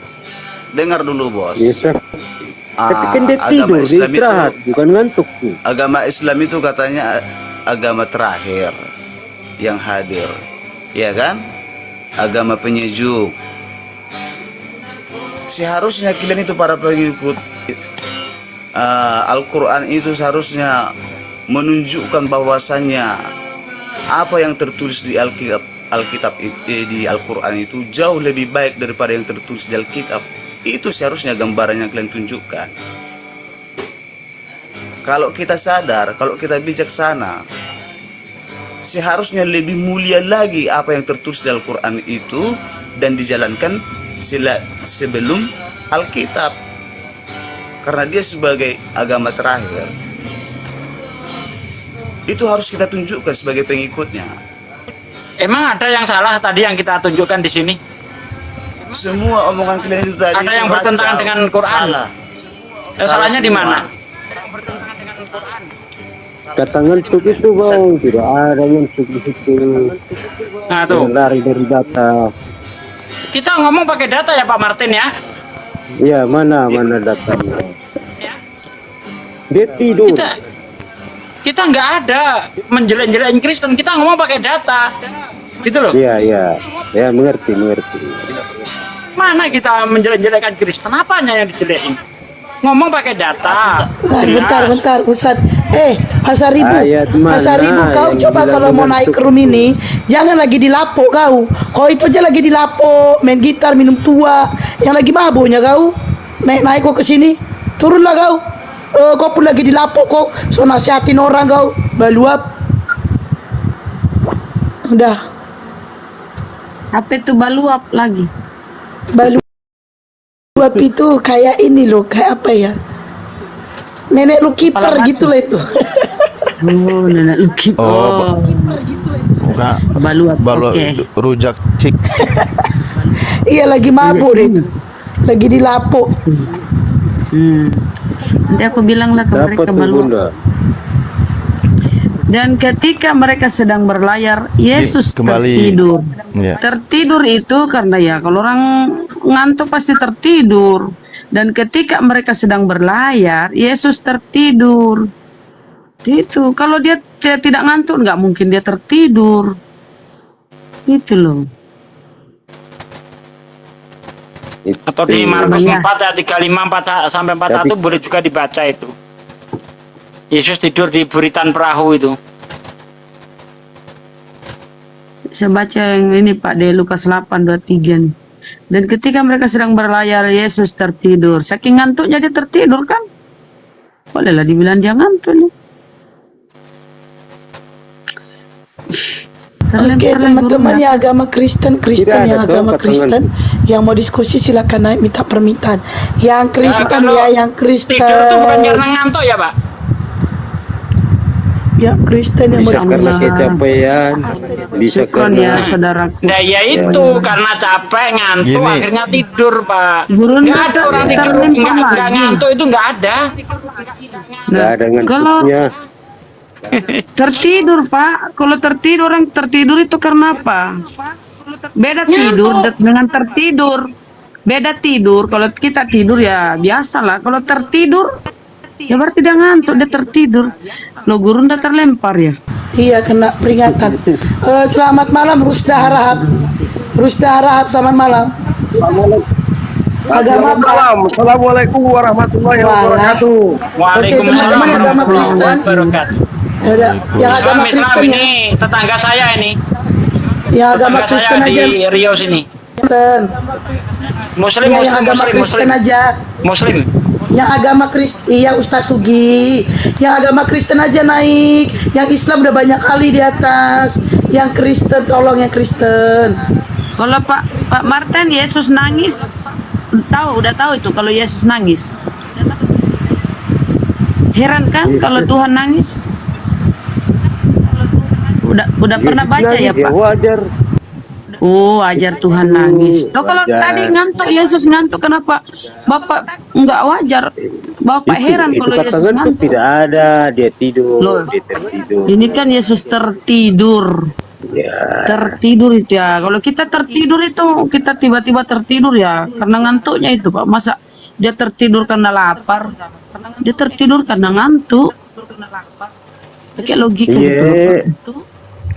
Dengar dulu bos. Yesus. Tapi kan dia Agama tidur, dia Islam istirahat, itu, bukan ngantuk tuh. agama Islam itu katanya agama terakhir yang hadir, ya kan? Agama penyejuk. Seharusnya kalian itu para pengikut Al-Quran itu seharusnya menunjukkan bahwasannya apa yang tertulis di Alkitab di Al-Quran itu jauh lebih baik daripada yang tertulis di Alkitab. Itu seharusnya gambaran yang kalian tunjukkan. Kalau kita sadar, kalau kita bijaksana, seharusnya lebih mulia lagi apa yang tertulis di Al-Quran itu dan dijalankan sebelum Alkitab. Karena dia sebagai agama terakhir. Itu harus kita tunjukkan sebagai pengikutnya. Emang ada yang salah tadi yang kita tunjukkan di sini? Semua omongan kalian itu tadi Ada itu yang kacau. bertentangan dengan Quran? Salah. Salahnya di semua. mana? Kata ngantuk itu bang, tidak ada ngantuk di situ. Nah tuh, Lari dari data. kita ngomong pakai data ya Pak Martin ya. Iya, mana datanya. Dia tidur. Kita nggak ada menjelek-jelekin Kristen, kita ngomong pakai data, gitu loh. Iya. Ya, mengerti. Mana kita menjelek-jelekan Kristen? Apanya yang dijelekin? Ngomong pakai data. Bentar, Ustaz. Pasar Ribu. Ayat mana Pasar Ribu, kau yang coba bilang kalau mau naik ke room ini, jangan lagi di lapo kau. Kau itu aja lagi di lapo, main gitar, minum tua. Yang lagi mabuknya kau. Naik kau ke sini. Turunlah kau. Kau pun lagi di lapo kau. So nasihatin orang kau. Baluap. Udah. Apa itu baluap lagi? Baluap itu kayak ini loh, kayak apa ya? Nenek lu kiper Kepala batu. gitu lah itu. Oh, nenek Luki. Oh, Oh, bukan baluat. balok Oke. itu, rujak cik. Iya lagi mabuk deh itu. Lagi dilapuk. Nanti aku bilang lah ke Dapat mereka tuh baluat. Bunda. Dan ketika mereka sedang berlayar, Yesus Kembali. tertidur. Ya. Tertidur itu karena ya kalau orang ngantuk pasti tertidur. Dan ketika mereka sedang berlayar, Yesus tertidur. Itu kalau dia tidak ngantuk nggak mungkin dia tertidur. Itu loh. Atau di Itu. Markus Iya. 4 ayat 35 sampai 41 boleh juga dibaca itu. Yesus tidur di buritan perahu itu. Saya baca yang ini Pak di Lukas 8:23 nih. Dan ketika mereka sedang berlayar, Yesus tertidur. Saking ngantuknya dia tertidur kan? Bolehlah dibilang dia ngantuk nih. Oke teman-teman yang agama Kristen, Tidak ada yang agama tuh, Kristen yang mau diskusi silakan naik minta permintaan. Yang Kristen kalau ya, yang Kristen. Tidur itu bukan karena ngantuk ya, Pak? Ya Kristen yang mau Bisa karena diskusi. kecapean, bisa Syukron karena ya saudaraku. Nah, ya itu karena capek ngantuk Gini. akhirnya tidur, Pak. Guru Nggak nggak ada orang tidur terlempar nggak lagi. ngantuk itu nggak ada. nggak ada Kalau ngantuknya. tertidur Pak, kalau tertidur orang tertidur itu karena apa? Beda tidur dengan tertidur. Beda tidur. Kalau kita tidur ya biasa lah. Kalau tertidur ya berarti dia ngantuk, dia tertidur. Lo guru udah terlempar ya. Iya kena peringatan. Selamat malam Rusda Harahap. Rusda Harahap selamat malam. Agama apa? Malam. Assalamualaikum warahmatullahi wabarakatuh. Waalaikumsalam teman-teman yang agama warahmatullahi Kristen. wabarakatuh. Ada yang agama Islam Kristen ya. ini tetangga saya ini. Yang agama Tetangga Kristen saya aja. di Riau sini. Kristen. Muslim, Iya, yang muslim, agama muslim, Kristen muslim. aja. Muslim. Yang agama Kristen, iya Ustaz Sugi. Yang agama Kristen aja naik. Yang Islam udah banyak kali di atas. Yang Kristen tolong yang Kristen. Kalau Pak Martin Yesus nangis, udah tahu itu kalau Yesus nangis. Heran kan kalau Tuhan nangis? Udah pernah baca ya Ya Pak? wajar. Oh, ajar Tuhan nangis. Loh, kalau Wajar. tadi ngantuk, Yesus ngantuk, kenapa Bapak nggak wajar? Bapak heran kalau kata Yesus ngantuk ngantuk. tidak ada, dia tidur, Loh. dia tertidur. Ini kan Yesus tertidur. Ya, Tertidur itu ya. Kalau kita tertidur itu, kita tiba-tiba tertidur ya. Karena ngantuknya itu Pak. Masa dia tertidur karena lapar? Dia tertidur karena ngantuk. Pakai logika Iya. gitu loh Pak.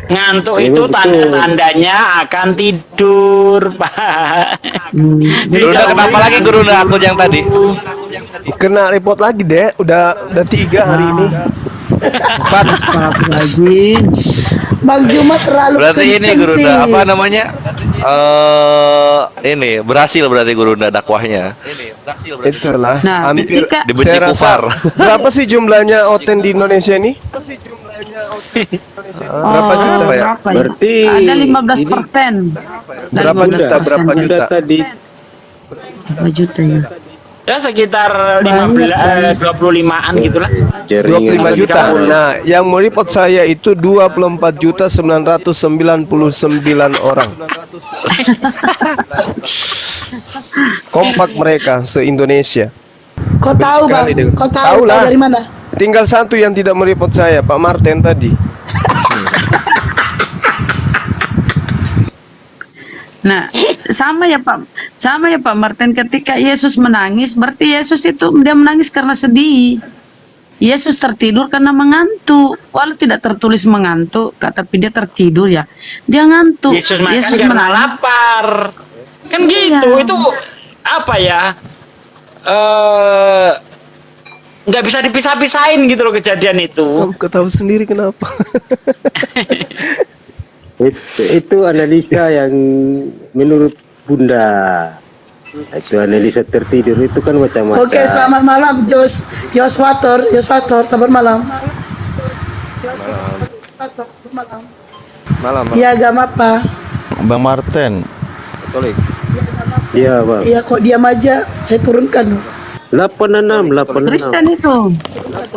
Ngantuk Iya, itu betul. tanda-tandanya akan tidur, Pak. Gurunda kenapa lagi Gurunda akun yang tadi? Kena report lagi, Dek. Udah 3 hari ini. Lagi. Bang Jumat terlalu Berarti ini kenceng Gurunda sih. apa namanya? Ini berhasil berarti Gurunda dakwahnya. Itulah. Nah, Hampir ketika Dibenci saya rasa- kufar. Berapa sih jumlahnya Oten di Indonesia ini? Berapa juta? Apa ya? berapa ya? Berarti Ada 15%. Berapa juta? Berapa Bunda juta? tadi 5 juta ya. Ya sekitar 25-an gitulah. jaringan 25 juta. kita. Nah, yang mereport saya itu 24.999 orang. Kompak mereka se-Indonesia. Kau tahu Sekali Bang? dengan- Kau tahu, Tahu lah. tahu dari mana? Tinggal satu yang tidak mereport saya, Pak Martin tadi. Nah, sama ya Pak Martin, ketika Yesus menangis, berarti Yesus itu dia menangis karena sedih. Yesus tertidur karena mengantuk. Walau tidak tertulis mengantuk, tapi dia tertidur ya. Dia ngantuk. Yesus makan karena lapar. Kan gitu. Iya. Itu apa ya? Nggak bisa dipisah-pisahin gitu loh kejadian itu. Kau tahu sendiri kenapa? Itu analisa yang menurut Bunda. Itu analisa tertidur itu kan macam-macam. Oke, selamat malam Yoswator, selamat malam. Malam. Malam. Iya agama apa? Bang Martin. Katolik. Iya, Bang. Iya kok diam aja, saya turunkan. 86. Kristen itu.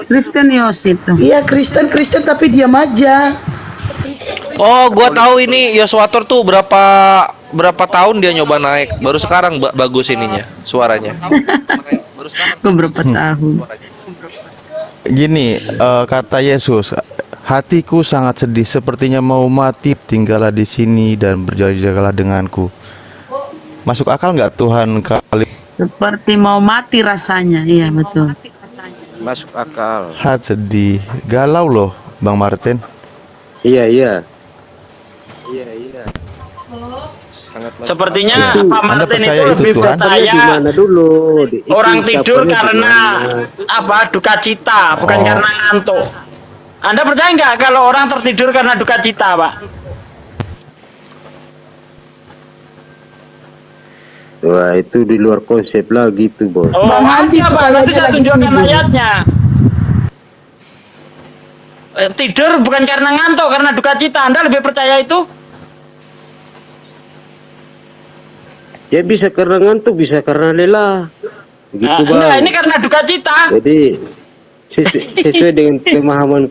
Kristen Yos itu. Iya Kristen tapi diam aja. Oh, gua tahu ini Yoswator tuh berapa tahun dia nyoba naik. Baru sekarang bagus ininya, suaranya. Kok berapa tahun? Gini, kata Yesus, hatiku sangat sedih, sepertinya mau mati. Tinggallah di sini dan berjaga-jagalah denganku. Masuk akal nggak Tuhan kali? Seperti mau mati rasanya. Iya, betul. Masuk akal. Hati sedih, galau loh, Bang Martin. Iya. Sangat masuk Sepertinya Itu, Pak Anda Martin percaya itu itu, lebih Tuhan? percaya Gimana dulu? orang Itu tidur ucapannya karena gimana? apa? Duka cita, bukan Oh. karena ngantuk. Anda percaya nggak kalau orang tertidur karena duka cita, Pak? Wah, itu di luar konsep lagi tuh, Bos. Oh, Bang Andi ada, Pak. percaya Nanti dia saya lagi tunjukkan tidur. ayatnya. Tidur bukan karena ngantuk, karena duka cita. Anda lebih percaya itu? Ya bisa karena ngantuk, bisa karena lelah. Begitu, Bang. Enggak, ini karena duka cita. Jadi sesuai dengan pemahaman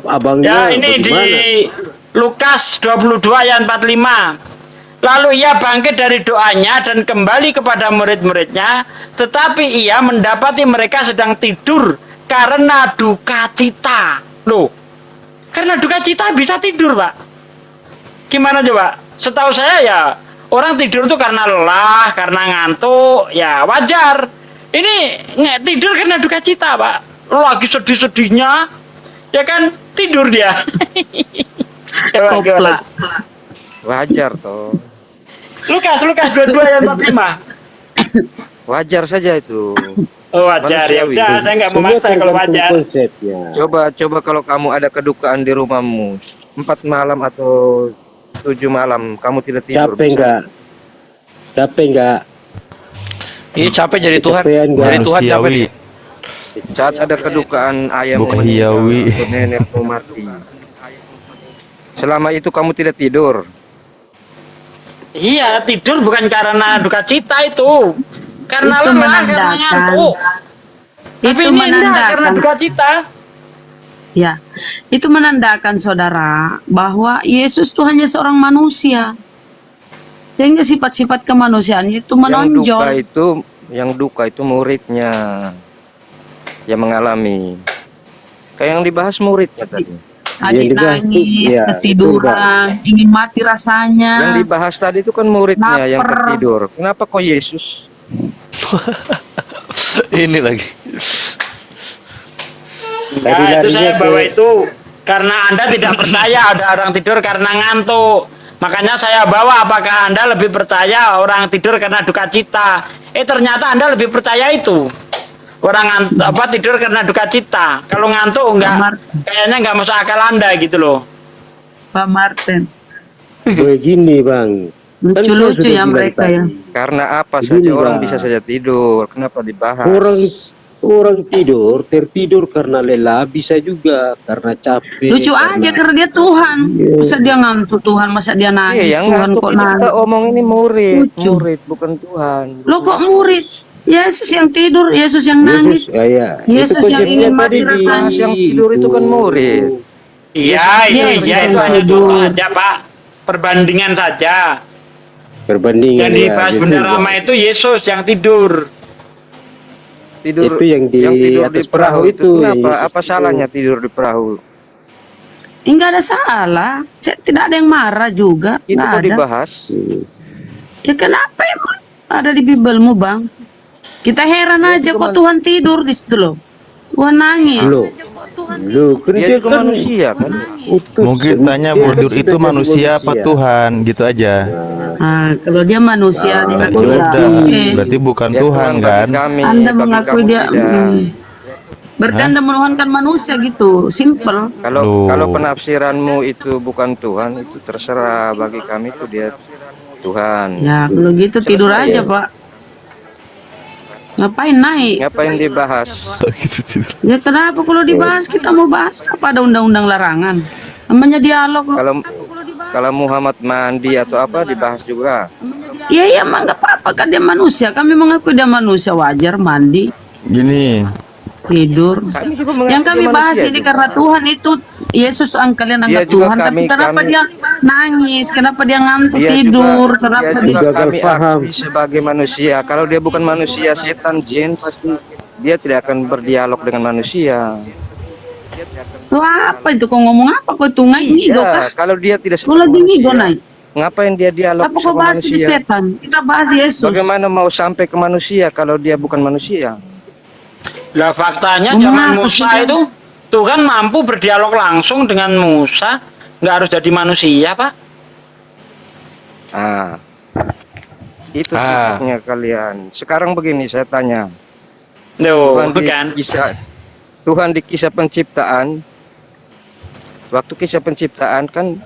abangnya. Ya, ini di bagaimana? Lukas 22 ayat 45. Lalu ia bangkit dari doanya dan kembali kepada murid-muridnya, tetapi ia mendapati mereka sedang tidur karena duka cita. Loh, karena duka cita bisa tidur, Pak? Gimana coba? Setahu saya ya, orang tidur tuh karena lelah, karena ngantuk, ya wajar. Ini nggak tidur karena duka cita, Pak. Lagi sedih-sedihnya, ya kan tidur dia. Ya, Pak, gimana? Kopla. Wajar toh. Lukas 22 ayat 45. Wajar saja itu. Oh, wajar ya Manusiawi. udah, saya nggak memaksa kalau tergantung wajar. konsepnya. Coba kalau kamu ada kedukaan di rumahmu 4 malam atau 7 malam kamu tidak tidur. Capek enggak? Capek enggak? Iya, capek jadi Tuhan. Kecapean enggak? Jadi Tuhan capek. Manusiawi, Saat ada kedukaan ayam bukan hiawi. nenekmu mati. Selama itu kamu tidak tidur. Iya, tidur bukan karena duka cita itu. Karena Itu lelah, karena menandakan. ngantuk. Tapi Itu ini enggak karena menandakan. duka cita. Ya, itu menandakan saudara bahwa Yesus itu hanya seorang manusia. Sehingga sifat-sifat kemanusiaan itu menonjol. Yang duka itu muridnya yang mengalami. Kayak yang dibahas muridnya tadi. Tadi Yang dibahas itu, nangis, ya, ketiduran, ingin mati rasanya. Yang dibahas tadi itu kan muridnya yang Lapar. tertidur. Kenapa kok Yesus? Ini lagi. Ya, itu saya bawa itu karena Anda tidak percaya ada orang tidur karena ngantuk. Makanya saya bawa apakah Anda lebih percaya orang tidur karena duka cita. Ternyata Anda lebih percaya itu. Orang tidur karena duka cita. Kalau ngantuk enggak, kayaknya enggak masuk akal Anda gitu loh. Pak Martin. Begini, Bang. Kan saya Lucu-lucu sudah ya bilang mereka tadi. ya. Karena apa Begini, saja orang Bang. bisa saja tidur. Kenapa dibahas? Orang tertidur karena lelah, bisa juga karena capek. Lucu karena- aja karena dia Tuhan. Iya. Masa dia ngantuk Tuhan, masa dia nangis Iya, yang Tuhan ngantuk kok itu kita nangis. omong ini murid, Lucu. murid bukan Tuhan. Lo kok murid? Yesus yang tidur, Yesus yang nangis. Yesus Itu yang ingin konsepnya mati tadi rasanya. Bahas yang tidur itu kan murid. Iya, Yes, itu yes, hanya yes. contoh aja, Pak. Perbandingan saja. Perbandingan Yang dibahas gitu. Bunda Rama itu Yesus yang tidur. Tidur Itu yang di tidur atas di perahu itu kenapa? yang Apa itu. salahnya tidur di perahu? Enggak ada salah. Tidak ada yang marah juga. Itu Nggak kok ada. dibahas. Ya kenapa emang? Ada di Bibelmu, Bang. Kita heran aja kok Tuhan tidur di situ loh. Tuhan nangis. Loh, kan Dia dia juga kan manusia kan. utus. Mungkin tanya Dia kan tidur sudah itu jadi manusia apa Tuhan, gitu aja. Nah, kalau dia manusia, dia Ya ngaku ya. udah, Oke. berarti bukan Dia Tuhan bagi kan? kami, Anda bagi mengakui kamu dia. tidak. Berarti Anda menuhankan manusia gitu. Simple. Kalau Loh. kalau penafsiranmu itu bukan Tuhan, itu terserah. Bagi kami itu dia Tuhan. Ya, kalau gitu tidur Selesai, aja, ya. Pak. Ngapain naik? Ngapain dibahas? Gitu tidur. Ya kenapa kalau dibahas kita mau bahas apa ada undang-undang larangan? Namanya dialog. Kalau Muhammad mandi atau apa dibahas juga. Namanya dialog. Iya, emang nggak apa-apa kan dia manusia. Kami mengakui dia manusia, wajar mandi, Gini, tidur. Kami juga mengaku Yang kami dia bahas manusia ini juga. karena Tuhan itu Yesus kalian Dia anggap juga Tuhan, tapi kenapa kami- dia nangis? Kenapa dia ngantuk Dia tidur? juga, Kenapa dia dia juga Gagal kami paham. akui sebagai manusia. Kalau dia bukan manusia, setan, jin, pasti dia tidak akan berdialog dengan manusia. Tuh, apa itu kau ngomong apa kau tuh ngigo kah? Iya, kalau dia tidak Kau seperti lagi ngigo manusia, naik. ngapain dia dialog Apa kau sama bahas di manusia? setan? Kita bahas Yesus. Bagaimana mau sampai ke manusia kalau dia bukan manusia? Lah faktanya Mengapa zaman sih Musa dia? itu Tuhan mampu berdialog langsung dengan Musa, nggak harus jadi manusia, Pak. Ah, itu triknya kalian. Sekarang begini saya tanya, Loh, Tuhan kan? Tuhan di kisah penciptaan, waktu kisah penciptaan kan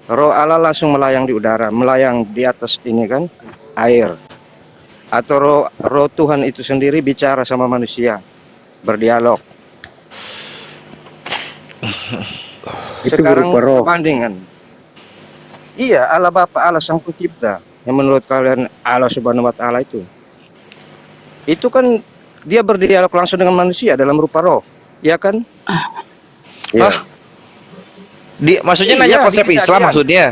Roh Allah langsung melayang di udara, melayang di atas ini kan air. Atau roh Tuhan itu sendiri bicara sama manusia, berdialog. Sekarang berupa roh. perbandingan. Iya, Allah Bapa, Allah Sang Pencipta, yang menurut kalian Allah Subhanahu wa Ta'ala itu kan dia berdialog langsung dengan manusia dalam rupa roh, ya kan? Ya. Hah? Maksudnya Iya, nanya di konsep Islam kejadian. maksudnya?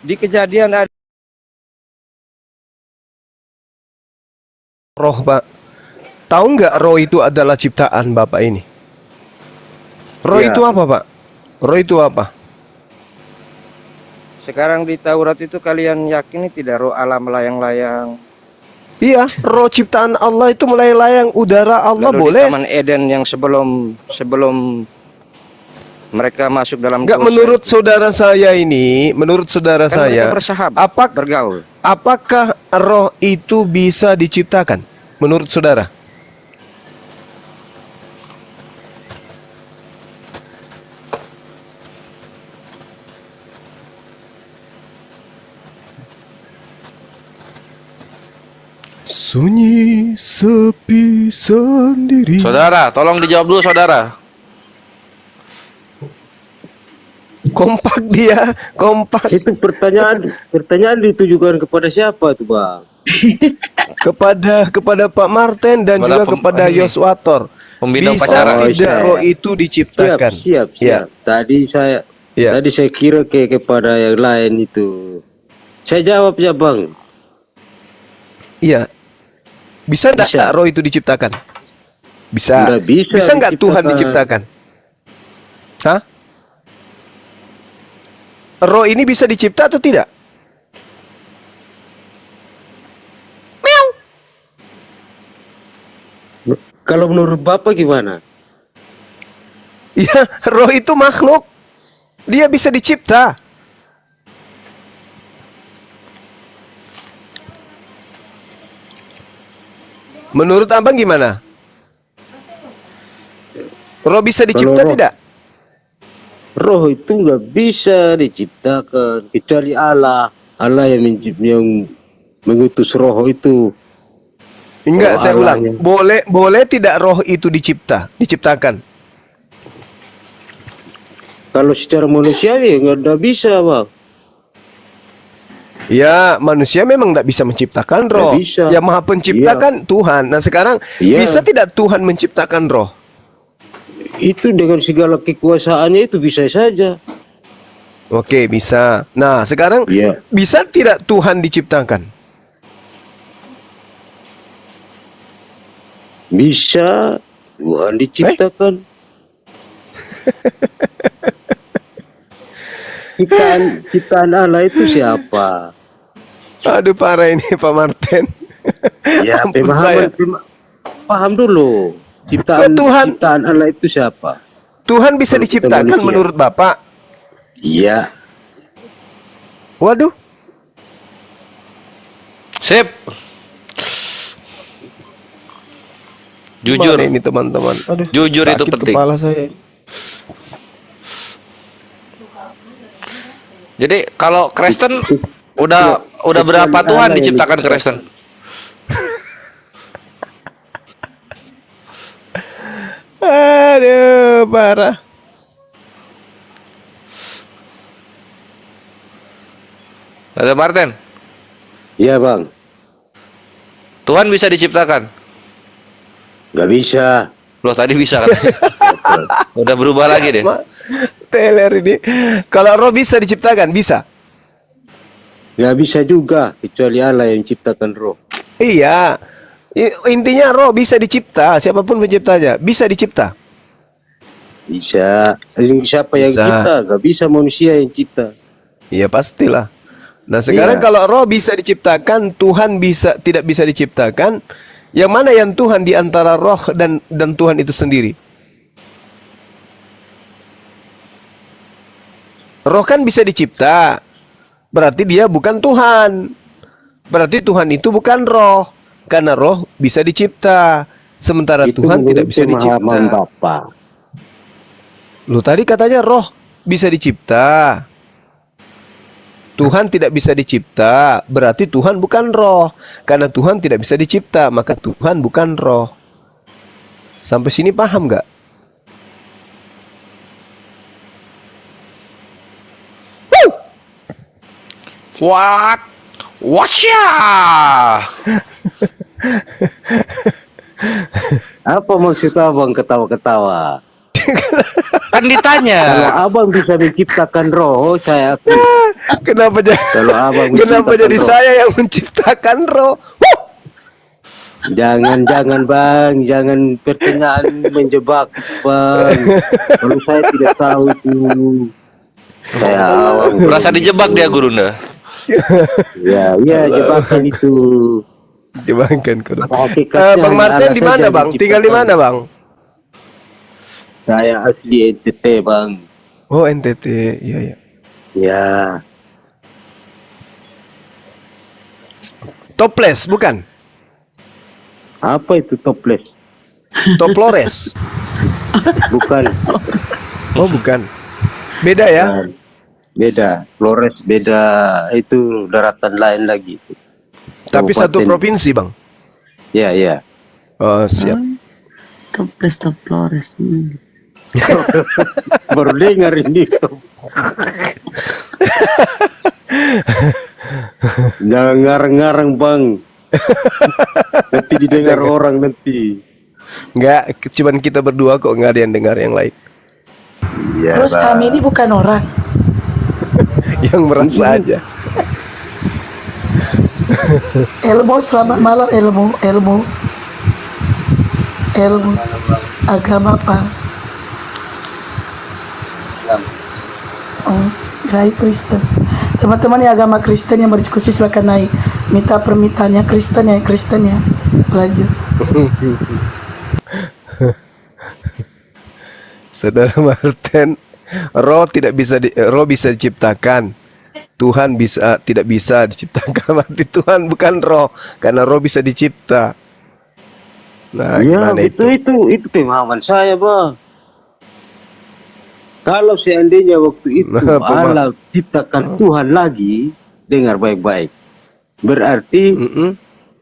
Di Kejadian ada Roh, Pak. Tahu nggak roh itu adalah ciptaan Bapak ini? Roh Ya. itu apa, Pak? Roh itu apa? sekarang di Taurat itu kalian yakini tidak roh Allah melayang-layang? Iya, roh ciptaan Allah itu melayang-layang udara Allah Lalu boleh. di Taman Eden yang sebelum mereka masuk dalam Nggak, dosa menurut itu. saudara saya ini, menurut saudara Kan saya, mereka bersahabat, bergaul. apakah roh itu bisa diciptakan? Menurut saudara? Sunyi sepi sendiri. Saudara, tolong dijawab dulu saudara. Kompak dia, kompak. Itu pertanyaan ditujukan kepada siapa tuh, Bang? kepada Pak Martin dan Kepada juga kepada ini, Yoswator. pembina Bisa upacara. tidak Oh, roh itu diciptakan? Siap. Ya. Tadi saya Ya. kira kepada yang lain itu. Saya jawab ya, Bang. Iya. Bisa enggak Bisa. roh itu diciptakan? Bisa. Nggak bisa Bisa enggak Tuhan diciptakan. diciptakan? Hah? Roh ini bisa dicipta atau tidak? Kalau menurut Bapak gimana? Ya, roh itu makhluk. Dia bisa dicipta. Menurut Abang gimana? Roh bisa dicipta roh- tidak? Roh itu nggak bisa diciptakan kecuali Allah. Allah yang mengutus roh itu. Enggak, Oh, saya Allah ulang. yang- Boleh tidak roh itu diciptakan? Kalau secara manusiawi nggak bisa, Bang. Ya, manusia memang tidak bisa menciptakan roh. bisa. Yang Maha Pencipta Iya. kan Tuhan. Nah, sekarang Iya. bisa tidak Tuhan menciptakan roh? Itu dengan segala kekuasaannya itu bisa saja. Oke, bisa. Nah, sekarang Iya. bisa tidak Tuhan diciptakan? Bisa Tuhan diciptakan. Ciptaan Allah itu siapa? Aduh, parah ini Pak Martin. Ya, Ampun saya. paham dulu. Ciptaan Allah itu siapa? Tuhan bisa Kalau kita diciptakan manusia. menurut Bapak? Iya. Waduh. Sip. Jujur. Gimana ini teman-teman. Aduh. Jujur itu sakit penting. Kepala saya. Jadi kalau Kristen udah berapa Tuhan diciptakan Kristen? Aduh, parah. Ada Martin? Iya bang, Tuhan bisa diciptakan? nggak bisa. Loh tadi bisa kan? Udah berubah lagi deh. Teler ini. Kalau roh bisa diciptakan, bisa. Nggak bisa juga, kecuali Allah yang ciptakan roh. Iya. Intinya roh bisa dicipta, siapapun penciptanya bisa dicipta. Bisa. Siapa yang Bisa. cipta? Nggak bisa manusia yang cipta. Iya pastilah. Nah sekarang Iya. kalau roh bisa diciptakan, Tuhan tidak bisa diciptakan. Yang mana yang Tuhan di antara roh dan Tuhan itu sendiri? Roh kan bisa dicipta, berarti dia bukan Tuhan. Berarti Tuhan itu bukan roh, karena roh bisa dicipta, sementara Itu Tuhan tidak menurut bisa pemahaman dicipta. Bapak. Lu tadi katanya roh bisa dicipta. Tuhan tidak bisa dicipta, berarti Tuhan bukan roh. Karena Tuhan tidak bisa dicipta, maka Tuhan bukan roh. Sampai sini paham nggak? What? Watch ya. Apa maksud abang ketawa-ketawa? Kan ditanya. Kalau abang bisa menciptakan roh, saya akui. Kenapa jadi Kalau abang kenapa menciptakan jadi roh. saya yang menciptakan roh? Jangan bang, jangan pertanyaan menjebak bang. Kalau saya tidak tahu itu. Saya awam. Merasa dijebak dia Gurunda. Ya, jebakan itu. Jebakan ke roh. Hakikatnya Bang Martin Allah di saja mana yang bang? Tinggal di menciptakan. mana bang? Saya asli NTT bang. Oh NTT, iya ya. Ya, Toples bukan? apa itu toples? Toplores. Bukan. Oh bukan. Beda ya? Bukan. Beda. Flores beda. Itu daratan lain lagi. Tapi satu Kabupaten. provinsi bang. Ya. Oh siap. Toples Toplores. Baru dengar ini. Jangan ngarang-ngarang bang. Nanti didengar orang nanti. Enggak, cuman kita berdua kok, nggak ada yang dengar yang lain. Ya, Terus kami ini bukan orang. Yang merasa aja. Ilmu, selamat malam ilmu agama apa? Oh, gerai Kristen. Teman-teman yang agama Kristen yang berdiskusi silakan naik. Minta permintaannya Kristen ya. Lanjut. Saudara Martin, roh bisa diciptakan. Tuhan tidak bisa diciptakan. Berarti Tuhan bukan roh, karena roh bisa dicipta. Nah, ya gimana itu pemahaman saya bang. Kalau seandainya waktu itu Nah, Allah ciptakan Tuhan lagi, dengar baik-baik. Berarti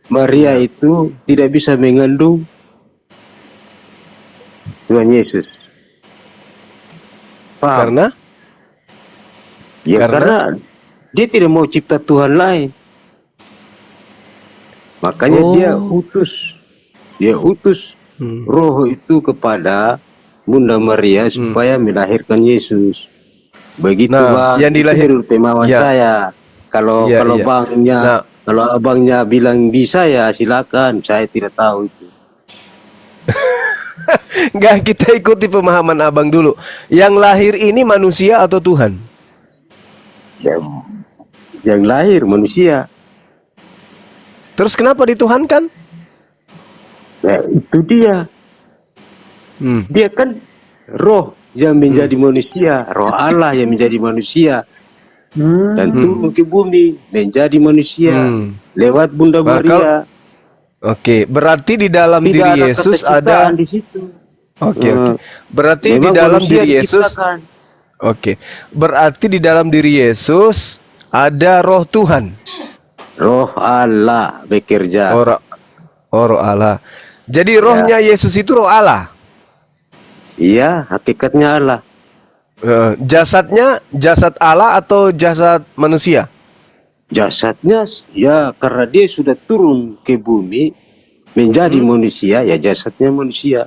Maria itu tidak bisa mengandung Tuhan Yesus. Paham? Karena Karena dia tidak mau cipta Tuhan lain. Makanya dia utus roh itu kepada Bunda Maria supaya melahirkan Yesus. Begitu Nah, bang. yang Itu menurut pemahaman Ya. saya. Kalau Ya, kalau ya. bangnya, Nah. kalau abangnya bilang bisa ya silakan. Saya tidak tahu itu. Enggak, kita ikuti pemahaman abang dulu. Yang lahir ini manusia atau Tuhan? Yang lahir manusia. Terus kenapa dituhankan? Nah, itu dia. Dia kan roh yang menjadi manusia, roh Allah yang menjadi manusia dan turun ke bumi menjadi manusia lewat Bunda Maria. Oke, berarti di dalam Tidak diri ada Yesus kata ada. ciptaan di situ. Oke. Berarti di Memang dalam manusia diri Yesus. diciptakan. Oke. Berarti di dalam diri Yesus ada roh Tuhan. Roh Allah bekerja. Roh Allah. Jadi rohnya Yesus itu roh Allah. Iya, hakikatnya Allah. Jasadnya jasad Allah atau jasad manusia? jasadnya ya karena dia sudah turun ke bumi menjadi manusia, ya jasadnya manusia.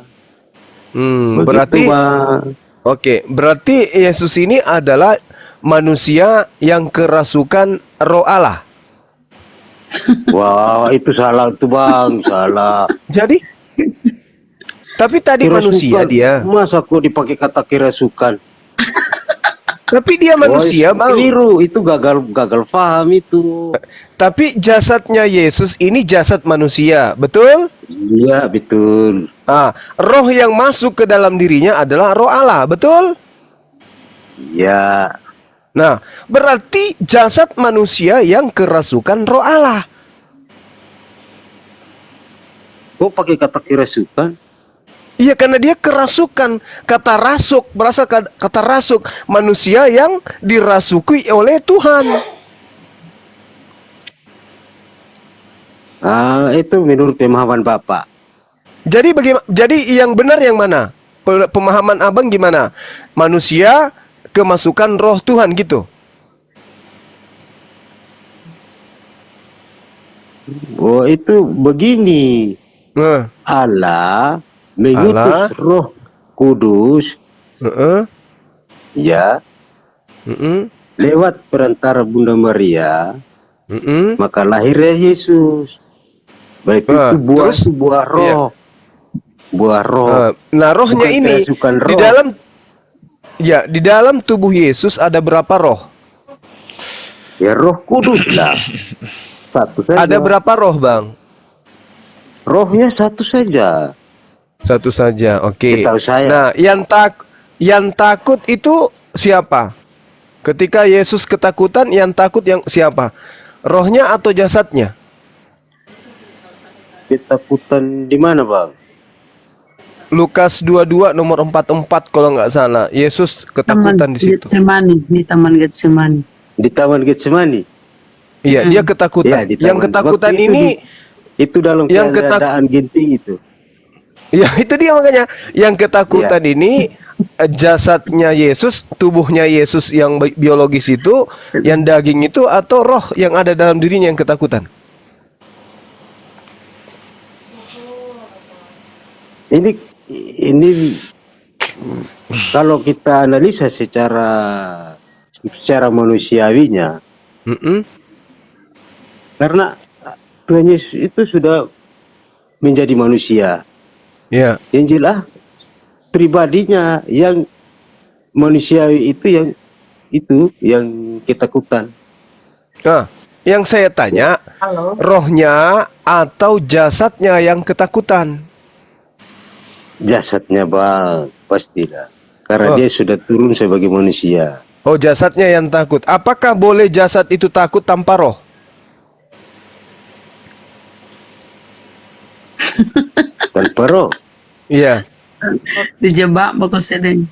Begitu, Berarti Bang. oke, berarti Yesus ini adalah manusia yang kerasukan Roh Allah. Wah, itu salah tuh, Bang, salah. Jadi, tapi tadi manusia Kerasukan. dia. Masa kok dipakai kata kerasukan? Tapi dia manusia, Oh, Bang. keliru, itu gagal paham itu. Tapi jasadnya Yesus ini jasad manusia, betul? Iya, betul. Roh yang masuk ke dalam dirinya adalah Roh Allah, betul? Iya. Nah, berarti jasad manusia yang kerasukan Roh Allah. Kok pakai kata kerasukan? Iya, karena dia kerasukan. Kata rasuk berasal kata rasuk, manusia yang dirasuki oleh Tuhan. Itu menurut pemahaman Bapak. Jadi bagaimana? Jadi yang benar yang mana? Pemahaman Abang gimana? Manusia kemasukan Roh Tuhan gitu. Oh, itu begini. Allah mengutus Roh Kudus, ya, lewat perantara Bunda Maria, maka lahirnya Yesus. Berarti itu buah roh, buah roh. Nah, rohnya Bukan ini kerasukan di roh. dalam, ya, di dalam tubuh Yesus ada berapa roh? Ya, Roh Kudus lah. Satu saja. Ada berapa roh, Bang? Rohnya satu saja. Satu saja, oke. Setahu saya. Nah, yang takut itu siapa? Ketika Yesus ketakutan, yang takut yang siapa? Rohnya atau jasadnya? Ketakutan di mana, Bang? Lukas 22 nomor 44 kalau nggak salah. Yesus ketakutan di situ. Di Taman Getsemani. Di Taman Getsemani. Iya, dia ketakutan. Ya, di Yang taman. ketakutan Waktu itu ini itu dalam yang keadaan genting itu. ya itu dia makanya yang ketakutan ini jasadnya Yesus, tubuhnya Yesus yang biologis itu, yang daging itu, atau roh yang ada dalam dirinya yang ketakutan. Ini kalau kita analisa secara manusiawinya, karena Tuhan Yesus itu sudah menjadi manusia. Ya. Yang jelas pribadinya yang manusiawi itu yang ketakutan. Nah, yang saya tanya, rohnya atau jasadnya yang ketakutan? Jasadnya, Bang, pastilah. Karena dia sudah turun sebagai manusia. Oh, jasadnya yang takut. Apakah boleh jasad itu takut tanpa roh? Tanpa roh. Iya. Dijebak bagus sedeng.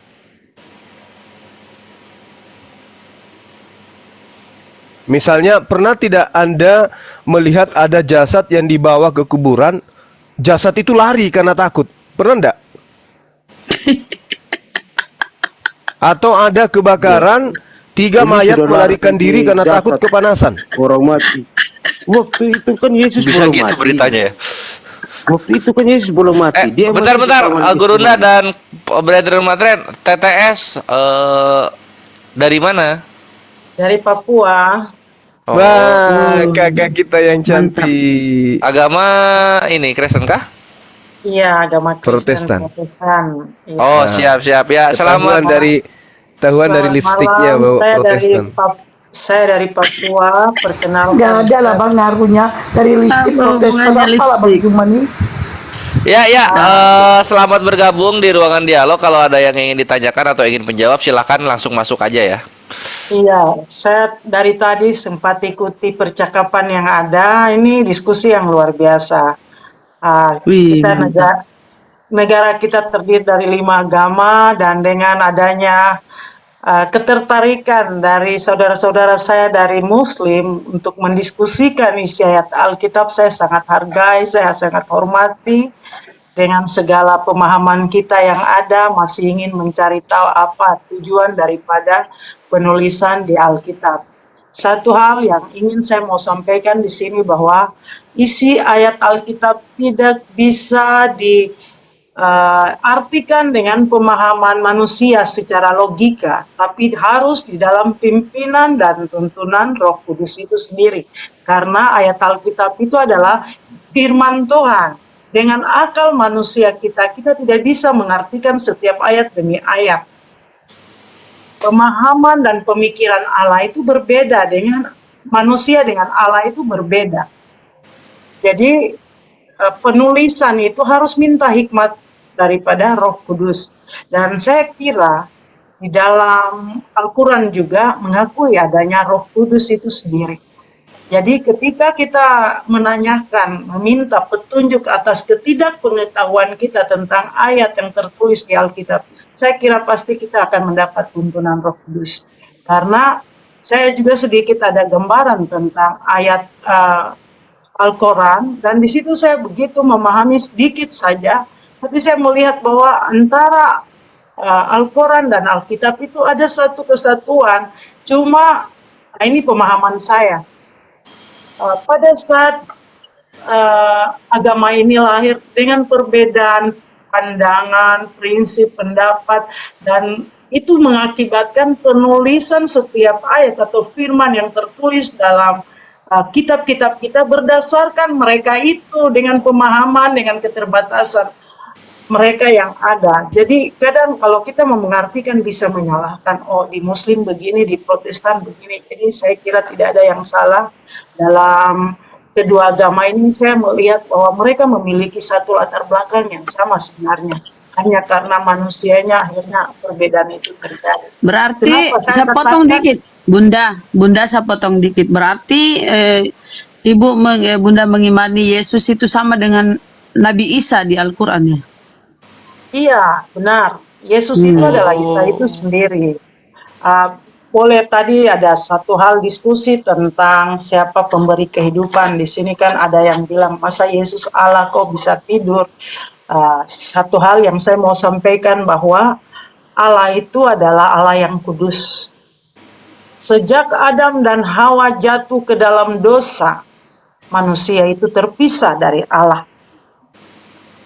Misalnya, pernah tidak Anda melihat ada jasad yang dibawa ke kuburan, jasad itu lari karena takut? Pernah enggak? Atau ada kebakaran, 3 mayat melarikan diri karena takut kepanasan? Orang mati. Waktu itu kan Yesus Bisa belum gitu mati. beritanya ya. Waktu itu kan Yesus belum mati. Dia Bentar-bentar, Gurunda dan Brother Matren, TTS dari mana? Dari Papua. Wah, kakak kita yang cantik. Agama ini Kristen kah? Iya, agama Protestan. Iya. Oh, siap-siap ya. Ketahuan Selamat. dari lipstiknya bawa Protestan. Saya dari Papua, perkenalkan. Nggak ada lah Bang ngaruhnya dari listrik Protestan apalah Bang Juman ini. Ya, selamat bergabung di ruangan dialog. Kalau ada yang ingin ditanyakan atau ingin menjawab, silakan langsung masuk aja ya. Iya, saya dari tadi sempat ikuti percakapan yang ada. Ini diskusi yang luar biasa. Kita negara kita terdiri dari 5 agama, dan dengan adanya ketertarikan dari saudara-saudara saya dari Muslim untuk mendiskusikan isi ayat Alkitab, saya sangat hargai, saya sangat hormati. Dengan segala pemahaman kita yang ada, masih ingin mencari tahu apa tujuan daripada penulisan di Alkitab. satu hal yang ingin saya mau sampaikan di sini bahwa isi ayat Alkitab tidak bisa diartikan dengan pemahaman manusia secara logika, tapi harus di dalam pimpinan dan tuntunan Roh Kudus itu sendiri. Karena ayat Alkitab itu adalah firman Tuhan. Dengan akal manusia kita tidak bisa mengartikan setiap ayat demi ayat. Pemahaman dan pemikiran Allah itu berbeda dengan manusia, dengan Allah itu berbeda. Jadi penulisan itu harus minta hikmat daripada Roh Kudus. Dan saya kira di dalam Al-Quran juga mengakui adanya Roh Kudus itu sendiri. Jadi ketika kita menanyakan, meminta petunjuk atas ketidakpengetahuan kita tentang ayat yang tertulis di Alkitab, saya kira pasti kita akan mendapat tuntunan Roh Kudus. Karena saya juga sedikit ada gambaran tentang ayat Al-Quran, dan di situ saya begitu memahami sedikit saja, tapi saya melihat bahwa antara Al-Quran dan Alkitab itu ada satu kesatuan. Cuma ini pemahaman saya. Pada saat agama ini lahir dengan perbedaan pandangan, prinsip, pendapat, dan itu mengakibatkan penulisan setiap ayat atau firman yang tertulis dalam kitab-kitab kita berdasarkan mereka itu dengan pemahaman, dengan keterbatasan mereka yang ada. Jadi kadang kalau kita mau mengartikan bisa menyalahkan, oh di Muslim begini, di Protestan begini. Jadi saya kira tidak ada yang salah dalam kedua agama ini. Saya melihat bahwa mereka memiliki satu latar belakang yang sama sebenarnya. Hanya karena manusianya akhirnya perbedaan itu terjadi. Berarti saya potong dikit, Bunda saya potong dikit. Berarti Bunda mengimani Yesus itu sama dengan Nabi Isa di Al-Quran ya? Iya, benar. Yesus itu adalah Isa itu sendiri. Boleh tadi ada satu hal diskusi tentang siapa pemberi kehidupan. Di sini kan ada yang bilang, masa Yesus Allah kok bisa tidur? Satu hal yang saya mau sampaikan bahwa Allah itu adalah Allah yang kudus. Sejak Adam dan Hawa jatuh ke dalam dosa, manusia itu terpisah dari Allah.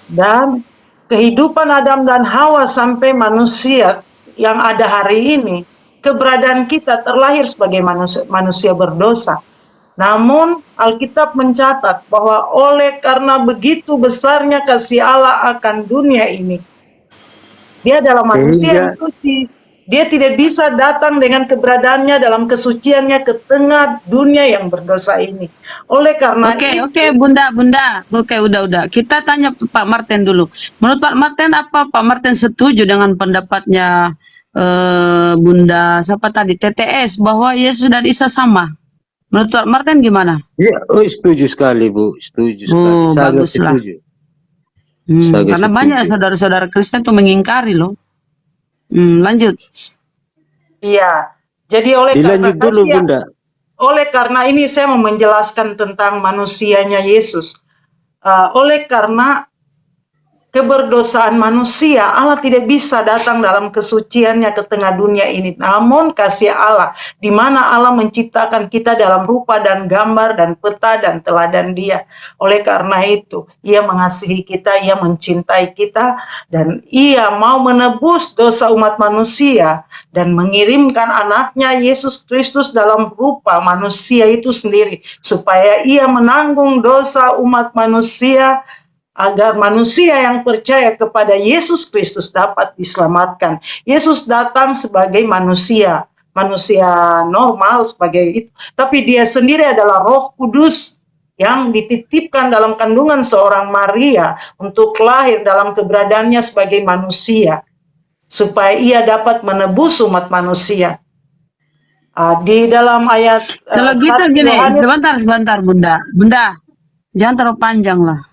Dan kehidupan Adam dan Hawa sampai manusia yang ada hari ini, keberadaan kita terlahir sebagai manusia berdosa. Namun Alkitab mencatat bahwa oleh karena begitu besarnya kasih Allah akan dunia ini, Dia adalah manusia yang suci. Dia tidak bisa datang dengan keberadaannya dalam kesuciannya ke tengah dunia yang berdosa ini. Oleh karena Oke, Bunda. Oke, udah. Kita tanya Pak Martin dulu. Menurut Pak Martin, apa Pak Martin setuju dengan pendapatnya Bunda siapa tadi TTS bahwa Yesus dan Isa sama? Menurut Pak Martin gimana? Ya, setuju sekali Bu, setuju sekali. Sangat Baguslah. setuju. Karena banyak saudara-saudara Kristen tuh mengingkari loh. Lanjut. Iya. Jadi Dilanjut dulu Bunda. oleh karena ini saya mau menjelaskan tentang manusianya Yesus. Oleh karena keberdosaan manusia, Allah tidak bisa datang dalam kesuciannya ke tengah dunia ini. Namun kasih Allah, di mana Allah menciptakan kita dalam rupa dan gambar dan peta dan teladan Dia. Oleh karena itu, Ia mengasihi kita, Ia mencintai kita, dan Ia mau menebus dosa umat manusia dan mengirimkan anaknya Yesus Kristus dalam rupa manusia itu sendiri, supaya Ia menanggung dosa umat manusia, agar manusia yang percaya kepada Yesus Kristus dapat diselamatkan. Yesus datang sebagai manusia normal sebagai itu, tapi Dia sendiri adalah Roh Kudus yang dititipkan dalam kandungan seorang Maria untuk lahir dalam keberadaannya sebagai manusia, supaya Ia dapat menebus umat manusia. Di dalam ayat Kalau gitu gini, sebentar Bunda, jangan terlalu panjang lah.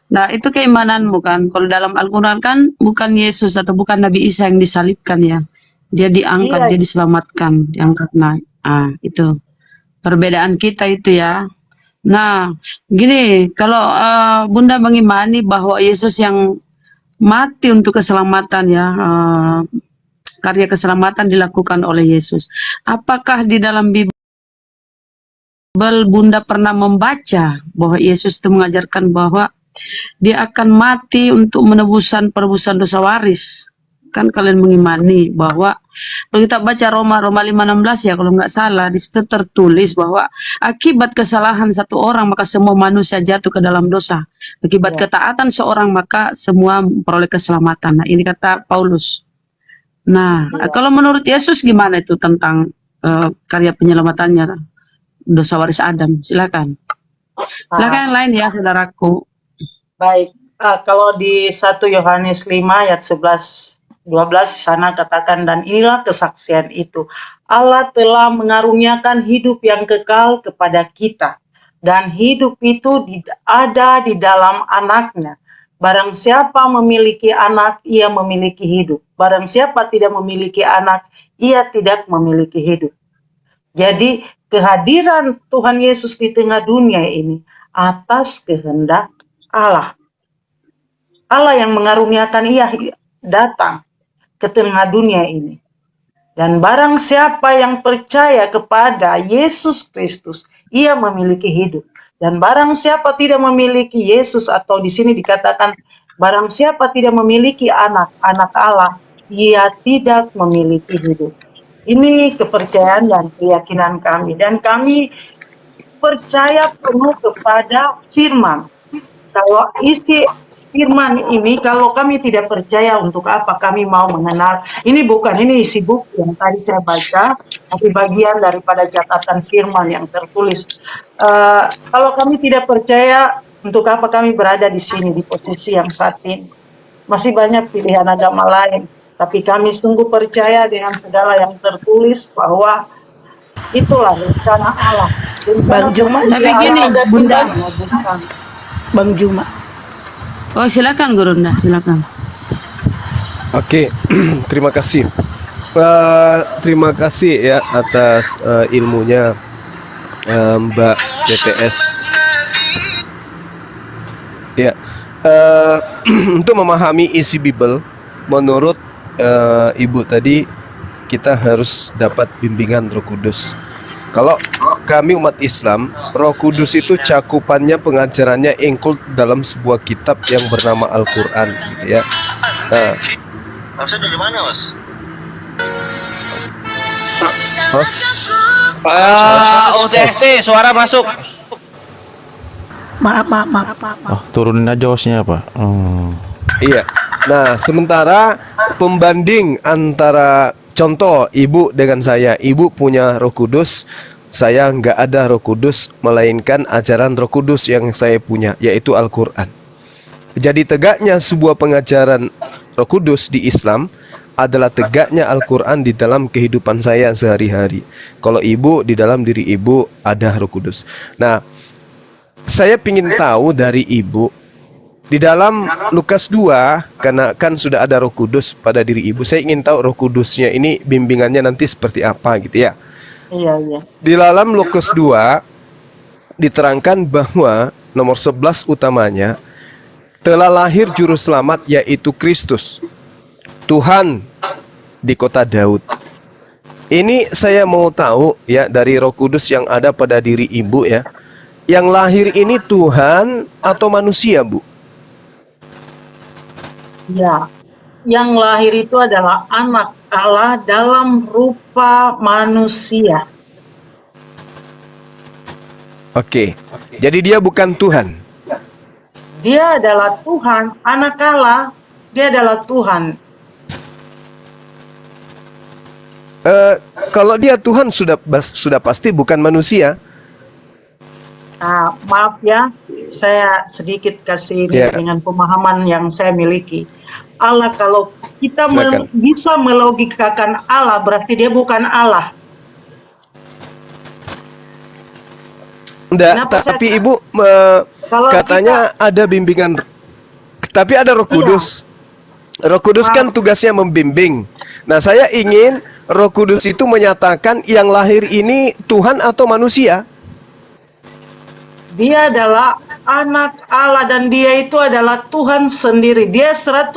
Nah, itu keimananmu kan. Kalau dalam Al-Quran kan bukan Yesus atau bukan Nabi Isa yang disalibkan ya. Dia diangkat, dia diselamatkan, diangkat naik. Itu perbedaan kita itu ya. Nah, gini, kalau Bunda mengimani bahwa Yesus yang mati untuk keselamatan ya, karya keselamatan dilakukan oleh Yesus. Apakah di dalam Bible Bunda pernah membaca bahwa Yesus itu mengajarkan bahwa dia akan mati untuk penebusan dosa waris. Kan kalian mengimani bahwa kalau kita baca Roma 5:16 ya kalau nggak salah, di situ tertulis bahwa akibat kesalahan satu orang maka semua manusia jatuh ke dalam dosa. Akibat ketaatan seorang maka semua memperoleh keselamatan. Nah, ini kata Paulus. Nah, kalau menurut Yesus gimana itu tentang karya penyelamatannya dosa waris Adam? Silakan. Silakan yang lain ya, saudaraku. Baik, kalau di 1 Yohanes 5 ayat 11-12 sana katakan, dan inilah kesaksian itu, Allah telah mengaruniakan hidup yang kekal kepada kita, dan hidup itu ada di dalam anaknya. Barang siapa memiliki anak, ia memiliki hidup. Barang siapa tidak memiliki anak, ia tidak memiliki hidup. Jadi kehadiran Tuhan Yesus di tengah dunia ini atas kehendak Allah. Allah yang mengaruniakan ia datang ke tengah dunia ini. Dan barang siapa yang percaya kepada Yesus Kristus, ia memiliki hidup. Dan barang siapa tidak memiliki Yesus, atau di sini dikatakan barang siapa tidak memiliki anak Allah, ia tidak memiliki hidup. Ini kepercayaan dan keyakinan kami, dan kami percaya penuh kepada firman. Kalau isi firman ini, kalau kami tidak percaya, untuk apa kami mau mengenal? Ini isi buku yang tadi saya baca, tapi bagian daripada catatan firman yang tertulis. Kalau kami tidak percaya, untuk apa kami berada di sini, di posisi yang saat ini? Masih banyak pilihan agama lain, tapi kami sungguh percaya dengan segala yang tertulis bahwa itulah rencana Allah. Bang Juma, tapi gini, Bunda. Bang Juma. Oh, silakan Gurunda, silakan. Oke, terima kasih. Terima kasih ya atas ilmunya Mbak DTS. Ya, untuk memahami isi Bible, menurut Ibu tadi, kita harus dapat bimbingan Roh Kudus. Kalau kami umat Islam, Roh Kudus itu cakupannya, pengajarannya include dalam sebuah kitab yang bernama Al-Quran, gitu ya. Nah, maksudnya gimana, Mas? OTST, suara masuk. Maaf. Oh, turunin aja hostnya Pak. iya. Nah, sementara pembanding antara contoh Ibu dengan saya, Ibu punya Roh Kudus, saya nggak ada Roh Kudus, melainkan ajaran Roh Kudus yang saya punya, yaitu Al-Quran. Jadi tegaknya sebuah pengajaran Roh Kudus di Islam adalah tegaknya Al-Quran di dalam kehidupan saya sehari-hari. Kalau Ibu, di dalam diri Ibu ada Roh Kudus. Nah, saya ingin tahu dari Ibu, di dalam Lukas 2, karena kan sudah ada Roh Kudus pada diri Ibu, saya ingin tahu Roh Kudusnya ini bimbingannya nanti seperti apa gitu ya. Iya. Di dalam Lukas 2 diterangkan bahwa nomor 11 utamanya telah lahir juru selamat, yaitu Kristus, Tuhan di kota Daud. Ini saya mau tahu ya, dari Roh Kudus yang ada pada diri Ibu ya, yang lahir ini Tuhan atau manusia, Bu? Ya, yang lahir itu adalah anak Allah dalam rupa manusia. Oke, jadi dia bukan Tuhan. Dia adalah Tuhan, anak Allah, dia adalah Tuhan. Kalau dia Tuhan sudah pasti bukan manusia. Nah, maaf ya, saya sedikit kasih ini dengan pemahaman yang saya miliki. Allah, kalau kita bisa melogikakan Allah, berarti dia bukan Allah. Enggak, tapi Ibu katanya ada bimbingan, tapi ada Roh Kudus. Roh Kudus kan tugasnya membimbing. Nah, saya ingin Roh Kudus itu menyatakan yang lahir ini Tuhan atau manusia. Dia adalah anak Allah dan dia itu adalah Tuhan sendiri. Dia 100%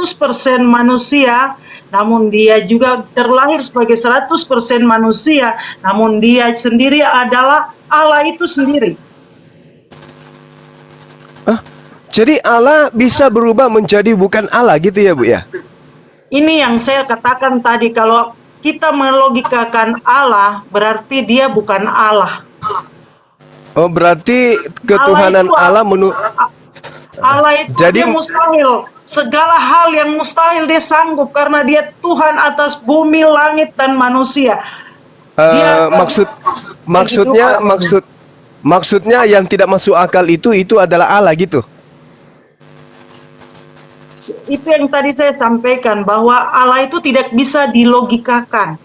manusia, namun dia juga terlahir sebagai 100% manusia, namun dia sendiri adalah Allah itu sendiri. Jadi Allah bisa berubah menjadi bukan Allah gitu ya Bu ya? Ini yang saya katakan tadi, kalau kita melogikakan Allah, berarti dia bukan Allah. Oh berarti ketuhanan Allah Allah itu Jadi- dia mustahil. Segala hal yang mustahil dia sanggup karena dia Tuhan atas bumi, langit, dan manusia. Dia- maksudnya yang tidak masuk akal itu adalah Allah gitu. Itu yang tadi saya sampaikan, bahwa Allah itu tidak bisa dilogikakan.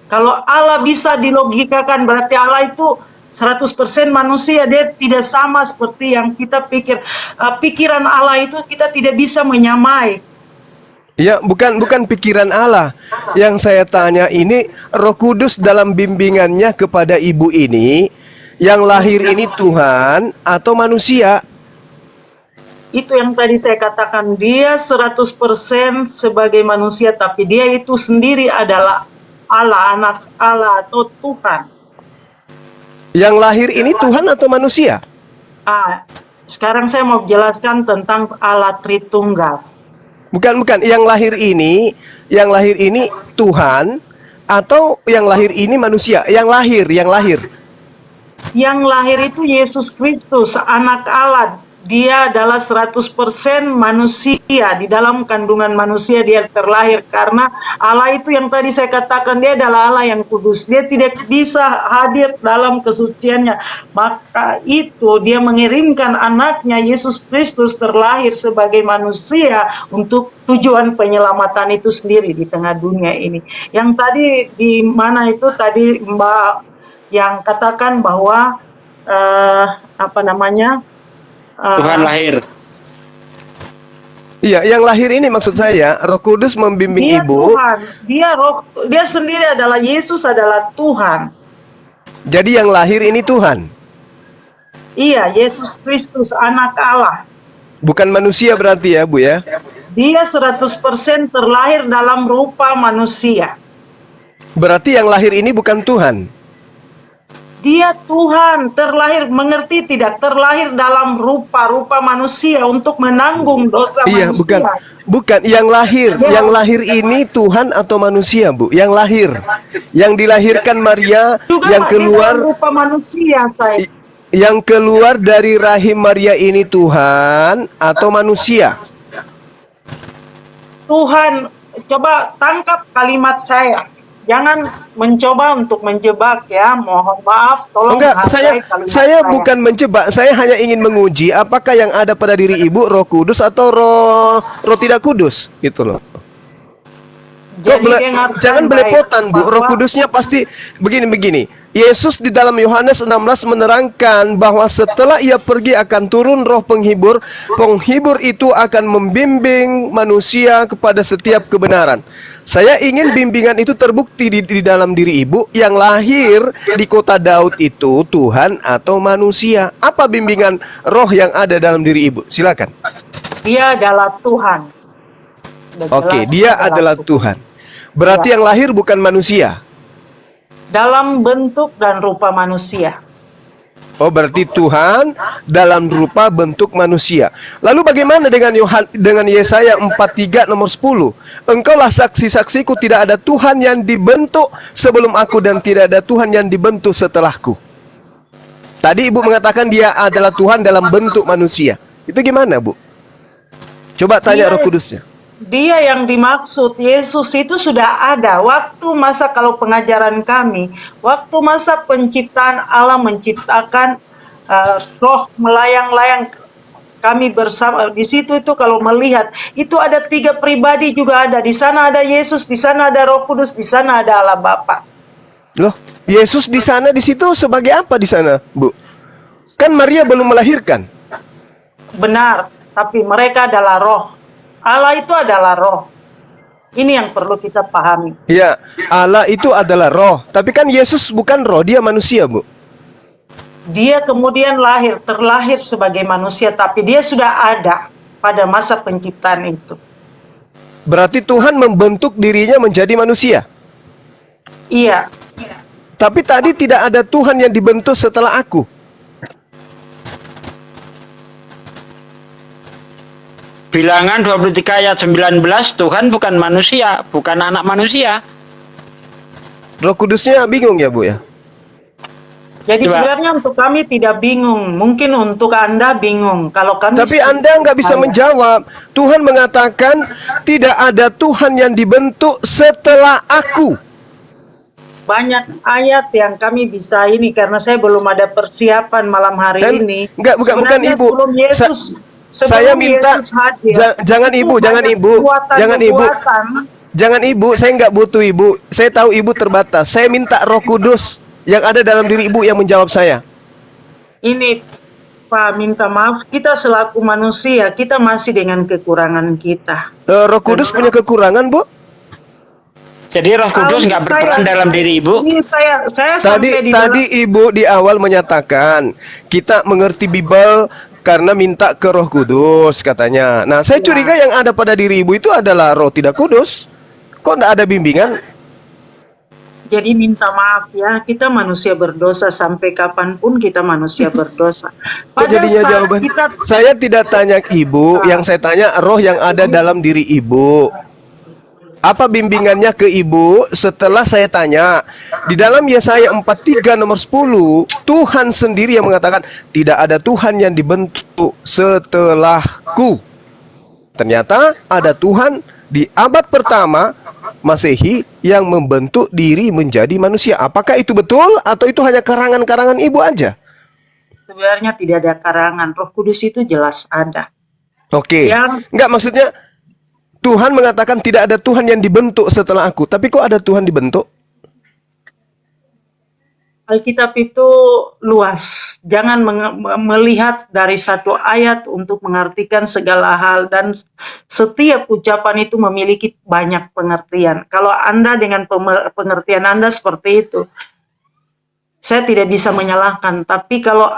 Kalau Allah bisa dilogikakan, berarti Allah itu 100% manusia. Dia tidak sama seperti yang kita pikir. Pikiran Allah itu kita tidak bisa menyamai. Ya, bukan pikiran Allah. Yang saya tanya ini Roh Kudus dalam bimbingannya kepada ibu ini, yang lahir ini Tuhan atau manusia? Itu yang tadi saya katakan, dia 100% sebagai manusia, tapi dia itu sendiri adalah Allah, anak Allah atau Tuhan. Yang lahir ini Tuhan atau manusia? Sekarang saya mau jelaskan tentang Allah Tritunggal. Bukan. Yang lahir ini Tuhan atau yang lahir ini manusia? Yang lahir. Yang lahir itu Yesus Kristus, anak Allah. Dia adalah 100% manusia. Di dalam kandungan manusia dia terlahir. Karena Allah itu yang tadi saya katakan, dia adalah Allah yang kudus. Dia tidak bisa hadir dalam kesuciannya. Maka itu dia mengirimkan anaknya Yesus Kristus terlahir sebagai manusia untuk tujuan penyelamatan itu sendiri di tengah dunia ini. Yang tadi di mana itu tadi Mbak yang katakan bahwa Tuhan lahir. Iya, yang lahir ini maksud saya Roh Kudus membimbing dia ibu. Tuhan, dia sendiri adalah Yesus, adalah Tuhan. Jadi yang lahir ini Tuhan, Iya, Yesus Kristus, anak Allah. bukan manusia berarti ya Bu ya? Dia 100% terlahir dalam rupa manusia. Berarti yang lahir ini bukan Tuhan. Dia Tuhan, terlahir, mengerti tidak? Terlahir dalam rupa manusia untuk menanggung dosa Iya, manusia. bukan yang lahir. Ya. Yang lahir ini Tuhan atau manusia, Bu? Yang lahir. Yang dilahirkan Maria, Juga yang di keluar dalam rupa manusia, saya. yang keluar dari rahim Maria ini Tuhan atau manusia? Tuhan, coba tangkap kalimat saya. Jangan mencoba untuk menjebak ya. Mohon maaf, tolong Enggak, hargai kalimat saya bukan menjebak. Saya hanya ingin menguji apakah yang ada pada diri Ibu Roh Kudus atau roh tidak kudus, gitu loh. Jangan belepotan Bu, Roh Kudusnya pasti begini. Yesus di dalam Yohanes 16 menerangkan bahwa setelah ia pergi akan turun roh penghibur. Penghibur itu akan membimbing manusia kepada setiap kebenaran. Saya ingin bimbingan itu terbukti di dalam diri ibu. Yang lahir di kota Daud itu Tuhan atau manusia? Apa bimbingan roh yang ada dalam diri ibu? Silakan. Dia adalah Tuhan. Oke, dia adalah Tuhan. Berarti yang lahir bukan manusia. Dalam bentuk dan rupa manusia. Oh, berarti Tuhan dalam rupa bentuk manusia. Lalu bagaimana dengan Yesaya 43 nomor 10? Engkaulah saksi-saksiku, tidak ada Tuhan yang dibentuk sebelum aku dan tidak ada Tuhan yang dibentuk setelahku. Tadi Ibu mengatakan dia adalah Tuhan dalam bentuk manusia. Itu gimana, Bu? Coba tanya Roh Kudusnya. Dia yang dimaksud, Yesus itu sudah ada waktu masa, kalau pengajaran kami, waktu masa penciptaan Allah menciptakan roh melayang-layang, kami bersama di situ. Itu kalau melihat itu ada 3 pribadi juga ada di sana, ada Yesus, di sana ada Roh Kudus, di sana ada Allah Bapa. Loh, Yesus di sana, di situ sebagai apa di sana, Bu? Kan Maria belum melahirkan. Benar, tapi mereka adalah roh. Allah itu adalah roh. Ini yang perlu kita pahami. Ya, Allah itu adalah roh. Tapi kan Yesus bukan roh, dia manusia, Bu. Dia kemudian terlahir sebagai manusia, tapi dia sudah ada pada masa penciptaan itu. Berarti Tuhan membentuk dirinya menjadi manusia. Iya. Tapi tadi tidak ada Tuhan yang dibentuk setelah aku. Bilangan 23 ayat 19, Tuhan bukan manusia, bukan anak manusia. Roh Kudusnya bingung ya, Bu ya? Jadi Coba. sebenarnya untuk kami tidak bingung, mungkin untuk Anda bingung. Kalau kami Tapi Anda nggak bisa menjawab. Tuhan mengatakan tidak ada Tuhan yang dibentuk setelah aku. banyak ayat yang kami bisa ini karena saya belum ada persiapan malam hari Dan ini. bukan Sebenarnya Ibu. sebelum Yesus, Saya sebelum minta Yesus hadir, jangan itu Ibu, jangan banyak Ibu, jangan Ibu. nubuatan-nubuatan. Jangan Ibu, saya nggak butuh Ibu. Saya tahu Ibu terbatas. Saya minta Roh Kudus yang ada dalam diri Ibu yang menjawab saya. Ini Pak, minta maaf, kita selaku manusia, kita masih dengan kekurangan kita. Roh Kudus punya kekurangan, Bu? Jadi Roh Kudus nggak berperan dalam diri Ibu. Ini saya sampai di Tadi Ibu di awal menyatakan kita mengerti Bible karena minta ke Roh Kudus katanya. Nah, saya curiga yang ada pada diri Ibu itu adalah Roh tidak kudus. Kok enggak ada bimbingan? Jadi minta maaf ya, kita manusia berdosa sampai kapanpun kita manusia berdosa. Kok jadinya jawaban? Saya tidak tanya Ibu, yang saya tanya roh yang ada dalam diri Ibu. Apa bimbingannya ke Ibu setelah saya tanya? Di dalam Yesaya 43 nomor 10, Tuhan sendiri yang mengatakan tidak ada Tuhan yang dibentuk setelahku. Ternyata ada Tuhan di abad pertama Masehi yang membentuk diri menjadi manusia. Apakah itu betul atau itu hanya karangan-karangan Ibu aja? Sebenarnya tidak ada karangan, Roh Kudus itu jelas ada. Oke. Enggak, maksudnya Tuhan mengatakan tidak ada Tuhan yang dibentuk setelah aku. Tapi kok ada Tuhan dibentuk? Alkitab itu luas. Jangan melihat dari satu ayat untuk mengartikan segala hal. Dan setiap ucapan itu memiliki banyak pengertian. Kalau Anda dengan pengertian Anda seperti itu, saya tidak bisa menyalahkan. Tapi kalau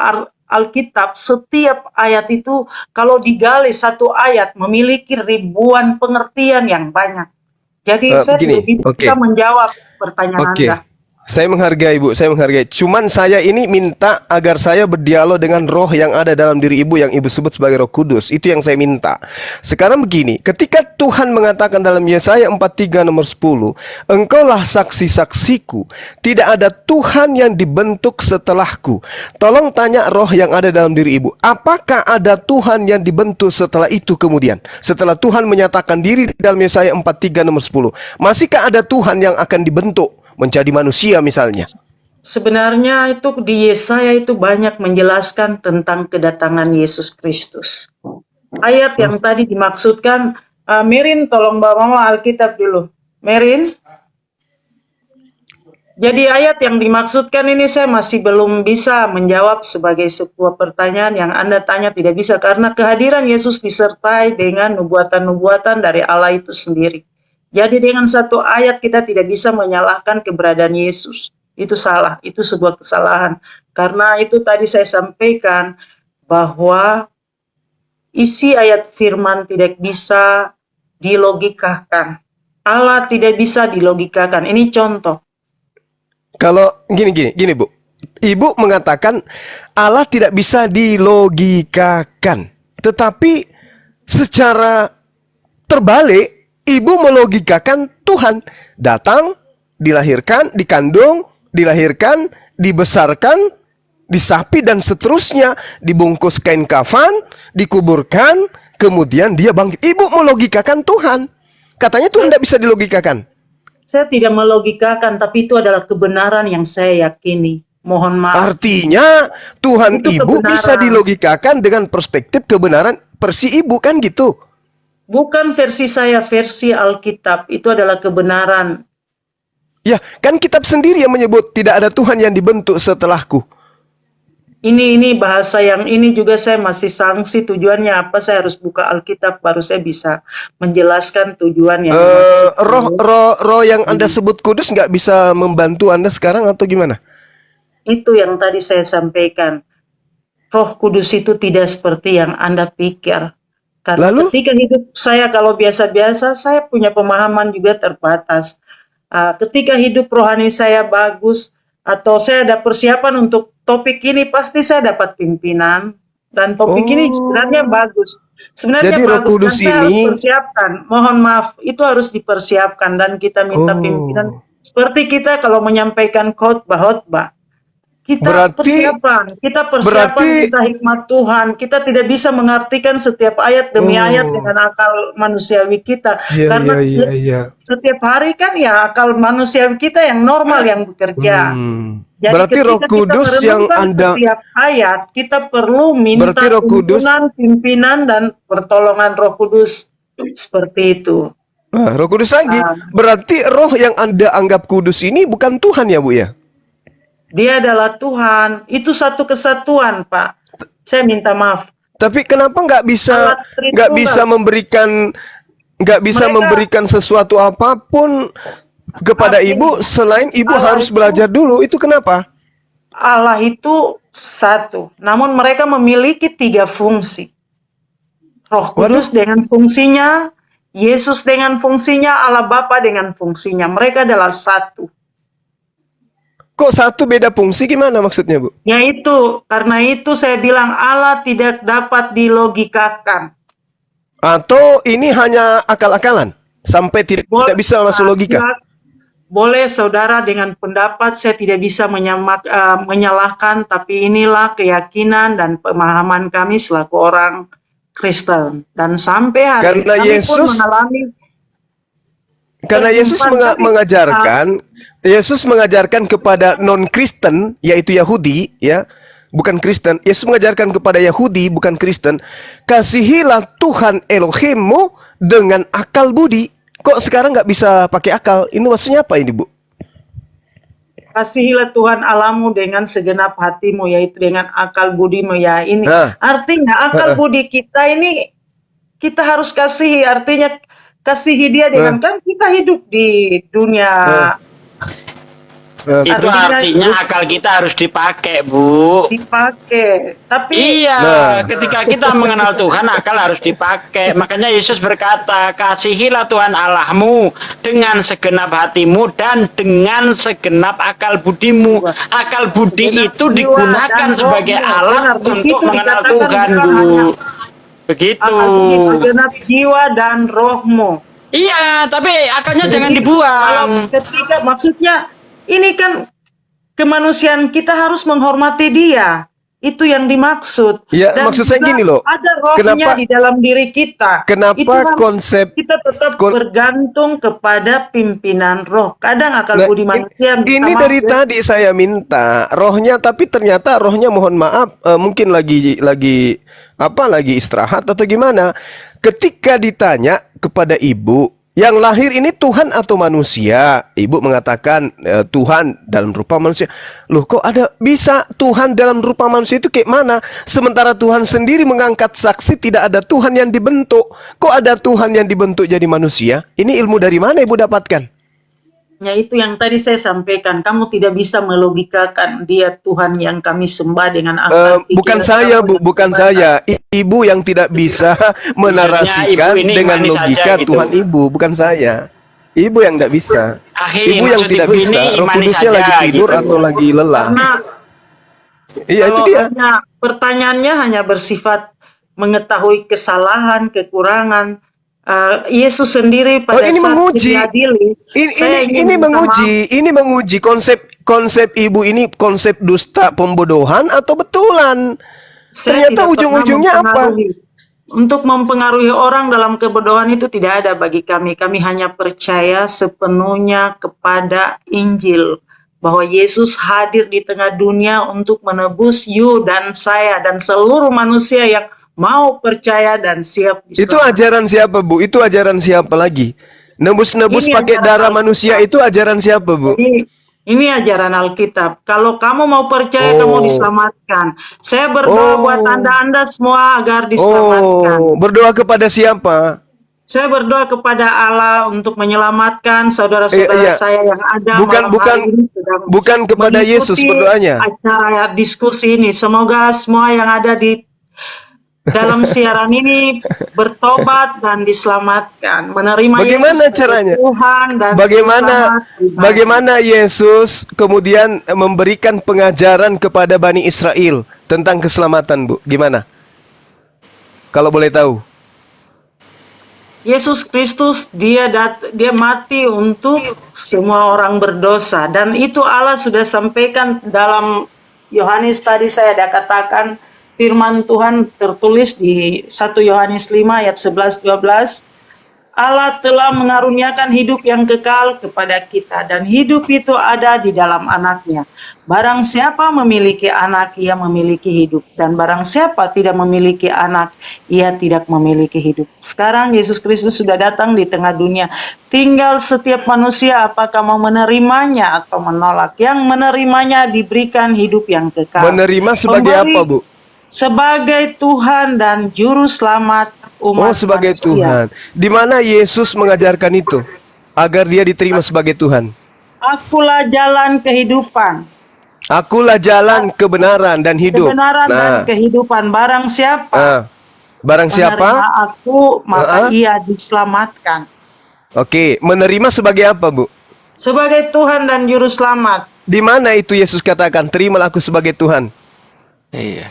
Alkitab, setiap ayat itu kalau digali satu ayat memiliki ribuan pengertian yang banyak. Jadi saya tidak bisa menjawab pertanyaan Anda. Saya menghargai Ibu, saya menghargai. Cuman saya ini minta agar saya berdialog dengan roh yang ada dalam diri Ibu yang Ibu sebut sebagai Roh Kudus. Itu yang saya minta. Sekarang begini, ketika Tuhan mengatakan dalam Yesaya 43 nomor 10, engkaulah saksi-saksiku, tidak ada Tuhan yang dibentuk setelahku. Tolong tanya roh yang ada dalam diri Ibu, apakah ada Tuhan yang dibentuk setelah itu kemudian? Setelah Tuhan menyatakan diri dalam Yesaya 43 nomor 10, masihkah ada Tuhan yang akan dibentuk menjadi manusia misalnya? Sebenarnya itu di Yesaya itu banyak menjelaskan tentang kedatangan Yesus Kristus. Ayat yang tadi dimaksudkan, Merin tolong bawa Mama Alkitab dulu. Merin. Jadi ayat yang dimaksudkan ini saya masih belum bisa menjawab sebagai sebuah pertanyaan yang Anda tanya, tidak bisa karena kehadiran Yesus disertai dengan nubuatan-nubuatan dari Allah itu sendiri. Jadi dengan satu ayat kita tidak bisa menyalahkan keberadaan Yesus. Itu salah, itu sebuah kesalahan. Karena itu tadi saya sampaikan bahwa isi ayat firman tidak bisa dilogikakan. Allah tidak bisa dilogikakan. Ini contoh. Kalau gini Bu. Ibu mengatakan Allah tidak bisa dilogikakan. Tetapi secara terbalik Ibu melogikakan Tuhan datang, dilahirkan, dikandung, dilahirkan, dibesarkan, disapi dan seterusnya, dibungkus kain kafan, dikuburkan, kemudian dia bangkit. Ibu melogikakan Tuhan. Katanya Tuhan tidak bisa dilogikakan. Saya tidak melogikakan, tapi itu adalah kebenaran yang saya yakini. Mohon maaf. Artinya Tuhan itu Ibu kebenaran. bisa dilogikakan dengan perspektif kebenaran versi Ibu, kan gitu? Bukan versi saya, versi Alkitab. Itu adalah kebenaran. Ya, kan kitab sendiri yang menyebut tidak ada Tuhan yang dibentuk setelahku. Ini bahasa yang ini juga saya masih sangsi tujuannya apa. Saya harus buka Alkitab baru saya bisa menjelaskan tujuannya. Roh yang Anda sebut kudus nggak bisa membantu Anda sekarang atau gimana? Itu yang tadi saya sampaikan. Roh Kudus itu tidak seperti yang Anda pikir. Karena ketika hidup saya kalau biasa-biasa, saya punya pemahaman juga terbatas. Ketika hidup rohani saya bagus, atau saya ada persiapan untuk topik ini, pasti saya dapat pimpinan. Dan topik ini sebenarnya bagus. Sebenarnya Jadi Roh bagus, Kudus dan saya harus ini persiapkan. Mohon maaf, itu harus dipersiapkan dan kita minta pimpinan. Seperti kita kalau menyampaikan khotbah, kita persiapan, kita hikmat Tuhan. Kita tidak bisa mengartikan setiap ayat demi ayat dengan akal manusiawi kita. Karena setiap hari kan ya akal manusiawi kita yang normal yang bekerja. Jadi berarti Roh ketika Kudus kita yang merenungkan Anda setiap ayat, kita perlu minta Berarti Roh Kudus- pimpinan dan pertolongan Roh Kudus seperti itu. Roh Kudus lagi. Berarti roh yang Anda anggap kudus ini bukan Tuhan ya, Bu ya? Dia adalah Tuhan. Itu satu kesatuan, Pak. Saya minta maaf. Tapi kenapa nggak bisa memberikan sesuatu apapun kepada Ibu selain Ibu harus belajar dulu? Itu kenapa? Allah itu satu, namun mereka memiliki 3 fungsi. Roh Kudus dengan fungsinya, Yesus dengan fungsinya, Allah Bapa dengan fungsinya. Mereka adalah satu. Kok satu beda fungsi, gimana maksudnya, Bu? Yaitu, karena itu saya bilang Allah tidak dapat dilogikakan. Atau ini hanya akal-akalan sampai tidak bisa masuk logika? Boleh saudara dengan pendapat, saya tidak bisa menyalahkan, tapi inilah keyakinan dan pemahaman kami selaku orang Kristen. Dan sampai hari Karena kami pun mengalami Yesus mengajarkan kepada non-Kristen, yaitu Yahudi, ya, bukan Kristen. Yesus mengajarkan kepada Yahudi, bukan Kristen, kasihilah Tuhan Elohimmu dengan akal budi. Kok sekarang nggak bisa pakai akal? Ini maksudnya apa ini, Bu? Kasihilah Tuhan Allahmu dengan segenap hatimu, yaitu dengan akal budimu, ya. Ini artinya akal budi kita ini kita harus kasihi. Artinya kasihi dia dengan kan kita hidup di dunia. Itu artinya akal kita harus dipakai, Bu. Dipakai. Tapi ketika kita mengenal Tuhan, akal harus dipakai. Makanya Yesus berkata, kasihilah Tuhan Allahmu dengan segenap hatimu dan dengan segenap akal budimu. Akal budi itu digunakan sebagai alat untuk mengenal Tuhan, Bu. Begitu. Segenap jiwa dan rohmu. Iya, tapi akalnya jangan dibuang. Ketika maksudnya ini kan kemanusiaan kita harus menghormati dia. Itu yang dimaksud. Ya, dan maksud saya gini loh. Ada rohnya di dalam diri kita. Kenapa itu konsep kita tetap bergantung kepada pimpinan roh. Kadang akal budi manusia. Ini dari tadi saya minta rohnya, tapi ternyata rohnya mohon maaf mungkin lagi istirahat atau gimana. Ketika ditanya kepada Ibu, yang lahir ini Tuhan atau manusia? Ibu mengatakan Tuhan dalam rupa manusia. Loh, kok ada bisa Tuhan dalam rupa manusia itu kayak mana? Sementara Tuhan sendiri mengangkat saksi tidak ada Tuhan yang dibentuk. Kok ada Tuhan yang dibentuk jadi manusia? Ini ilmu dari mana Ibu dapatkan? Ya, itu yang tadi saya sampaikan. Kamu tidak bisa melogikakan dia Tuhan yang kami sembah dengan akal pikiran. Bukan saya, Bu, bukan saya. Ibu yang tidak bisa menarasikan dengan logika gitu. Tuhan Ibu, bukan saya. Ibu yang tidak bisa. Ibu yang tidak bisa. Roh Kudusnya lagi tidur gitu. Atau lagi lelah. Iya, itu dia. Pertanyaannya hanya bersifat mengetahui kesalahan, kekurangan. Yesus sendiri pada ini saat menguji. diadili, ini menguji konsep Ibu ini konsep dusta pembodohan atau betulan. Ternyata ujung-ujungnya apa? Untuk mempengaruhi orang dalam kebodohan itu tidak ada bagi kami. Kami hanya percaya sepenuhnya kepada Injil. Bahwa Yesus hadir di tengah dunia untuk menebus you dan saya dan seluruh manusia yang mau percaya dan siap diselamatkan. Itu ajaran siapa, Bu? Itu ajaran siapa lagi? Nebus-nebus pakai darah manusia itu ajaran siapa, Bu? Ini ajaran Alkitab. Kalau kamu mau percaya, kamu diselamatkan. Saya berdoa buat Anda semua agar diselamatkan. Berdoa kepada siapa? Saya berdoa kepada Allah untuk menyelamatkan saudara-saudara saya yang ada bukan kepada Yesus berdoanya. Acara diskusi ini. Semoga semua yang ada di dalam siaran ini bertobat dan diselamatkan, menerima Bagaimana Yesus sebagai caranya? Tuhan dan Bagaimana Yesus kemudian memberikan pengajaran kepada Bani Israel tentang keselamatan, Bu? Gimana? Kalau boleh tahu. Yesus Kristus dia mati untuk semua orang berdosa, dan itu Allah sudah sampaikan dalam Yohanes tadi saya ada katakan firman Tuhan tertulis di 1 Yohanes 5 ayat 11-12. Allah telah mengaruniakan hidup yang kekal kepada kita, dan hidup itu ada di dalam anaknya. Barang siapa memiliki anak, ia memiliki hidup. Dan barang siapa tidak memiliki anak, ia tidak memiliki hidup. Sekarang Yesus Kristus sudah datang di tengah dunia. Tinggal setiap manusia apakah mau menerimanya atau menolak. Yang menerimanya diberikan hidup yang kekal. Menerima sebagai apa, Bu? Sebagai Tuhan dan Juru Selamat umat sebagai manusia. Tuhan. Di mana Yesus mengajarkan itu agar dia diterima sebagai Tuhan? Akulah jalan kehidupan. Akulah jalan kebenaran dan hidup. Kebenaran dan kehidupan. Barang siapa menerima aku, maka ia diselamatkan. Oke, menerima sebagai apa, Bu? Sebagai Tuhan dan Juru Selamat. Di mana itu Yesus katakan, terimalah aku sebagai Tuhan? Iya.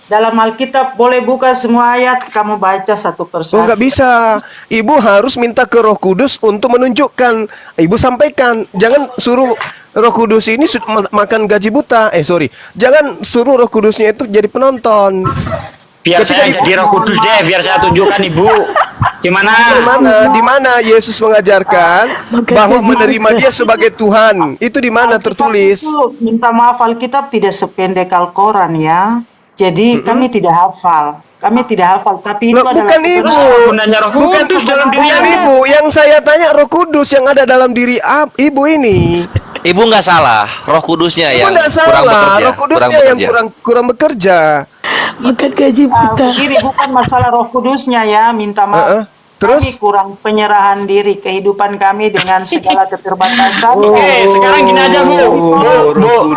Dalam Alkitab boleh buka semua ayat, kamu baca satu persatu. Oh, nggak bisa. Ibu harus minta ke Roh Kudus untuk menunjukkan. Ibu sampaikan, jangan suruh Roh Kudus ini makan gaji buta. Jangan suruh Roh Kudusnya itu jadi penonton. Biar saya jadi Roh Kudus deh, biar saya tunjukkan Ibu. Gimana? Di mana Yesus mengajarkan bahwa menerima dia sebagai Tuhan? Itu di mana tertulis? Minta maaf, Alkitab tidak sependek Al-Quran ya. Jadi kami tidak hafal. Tapi itu adalah bukan Ibu. Bukan Ibu. Yang saya tanya Roh Kudus yang ada dalam diri Ibu ini. Ibu nggak salah, Roh Kudusnya yang kurang bekerja. Roh Kudusnya yang kurang bekerja. Makan gaji buta. Ini bukan masalah Roh Kudusnya ya, minta maaf. Terus? Kami kurang penyerahan diri, kehidupan kami dengan segala keterbatasan. Oke, sekarang gini aja Bu.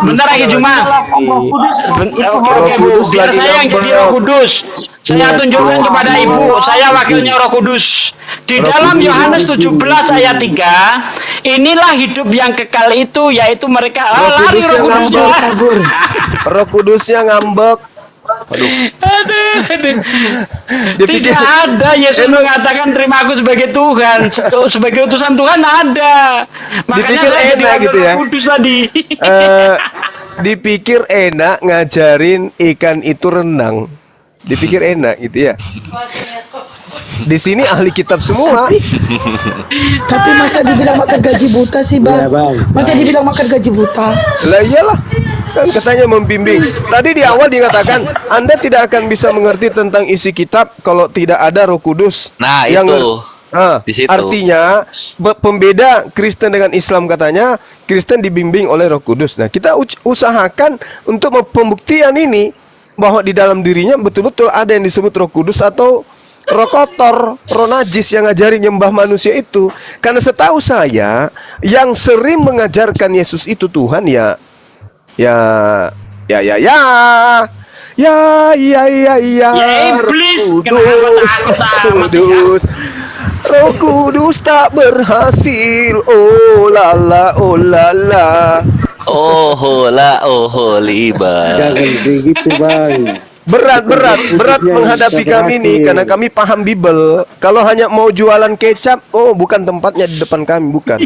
Bentar lagi Cuma. Oke Bu, biar saya yang jadi Roh Kudus. Saya tunjukkan kepada Ibu, saya wakilnya Roh Kudus. Di dalam Yohanes 17 ayat 3, inilah hidup yang kekal itu, yaitu mereka lari Roh Kudusnya. Roh Kudusnya ngambek. Aduh. Tidak ada Yesus mengatakan terima aku sebagai Tuhan, sebagai utusan Tuhan ada. Makanya saya jadi gitu ya. Kudus tadi. Dipikir enak ngajarin ikan itu renang. Dipikir enak gitu ya. Di sini ahli kitab semua. Tapi masa dibilang makan gaji buta sih, Bang? Masa dibilang makan gaji buta? Lah iyalah. Kan katanya membimbing. Tadi di awal dikatakan Anda tidak akan bisa mengerti tentang isi kitab kalau tidak ada Roh Kudus. Nah, yang itu. Di situ. Artinya pembeda Kristen dengan Islam katanya Kristen dibimbing oleh Roh Kudus. Nah, kita usahakan untuk pembuktian ini bahwa di dalam dirinya betul-betul ada yang disebut Roh Kudus atau roh kotor, roh najis yang ngajarin nyembah manusia itu. Karena setahu saya yang sering mengajarkan Yesus itu Tuhan ya iblis. Kudus. Roh Kudus tak berhasil. Oh lala, oh lala. Oh hola, oh holiba. Jangan begitu, Bang. Berat menghadapi kami ini karena kami paham Bible. Kalau hanya mau jualan kecap, bukan tempatnya di depan kami, bukan.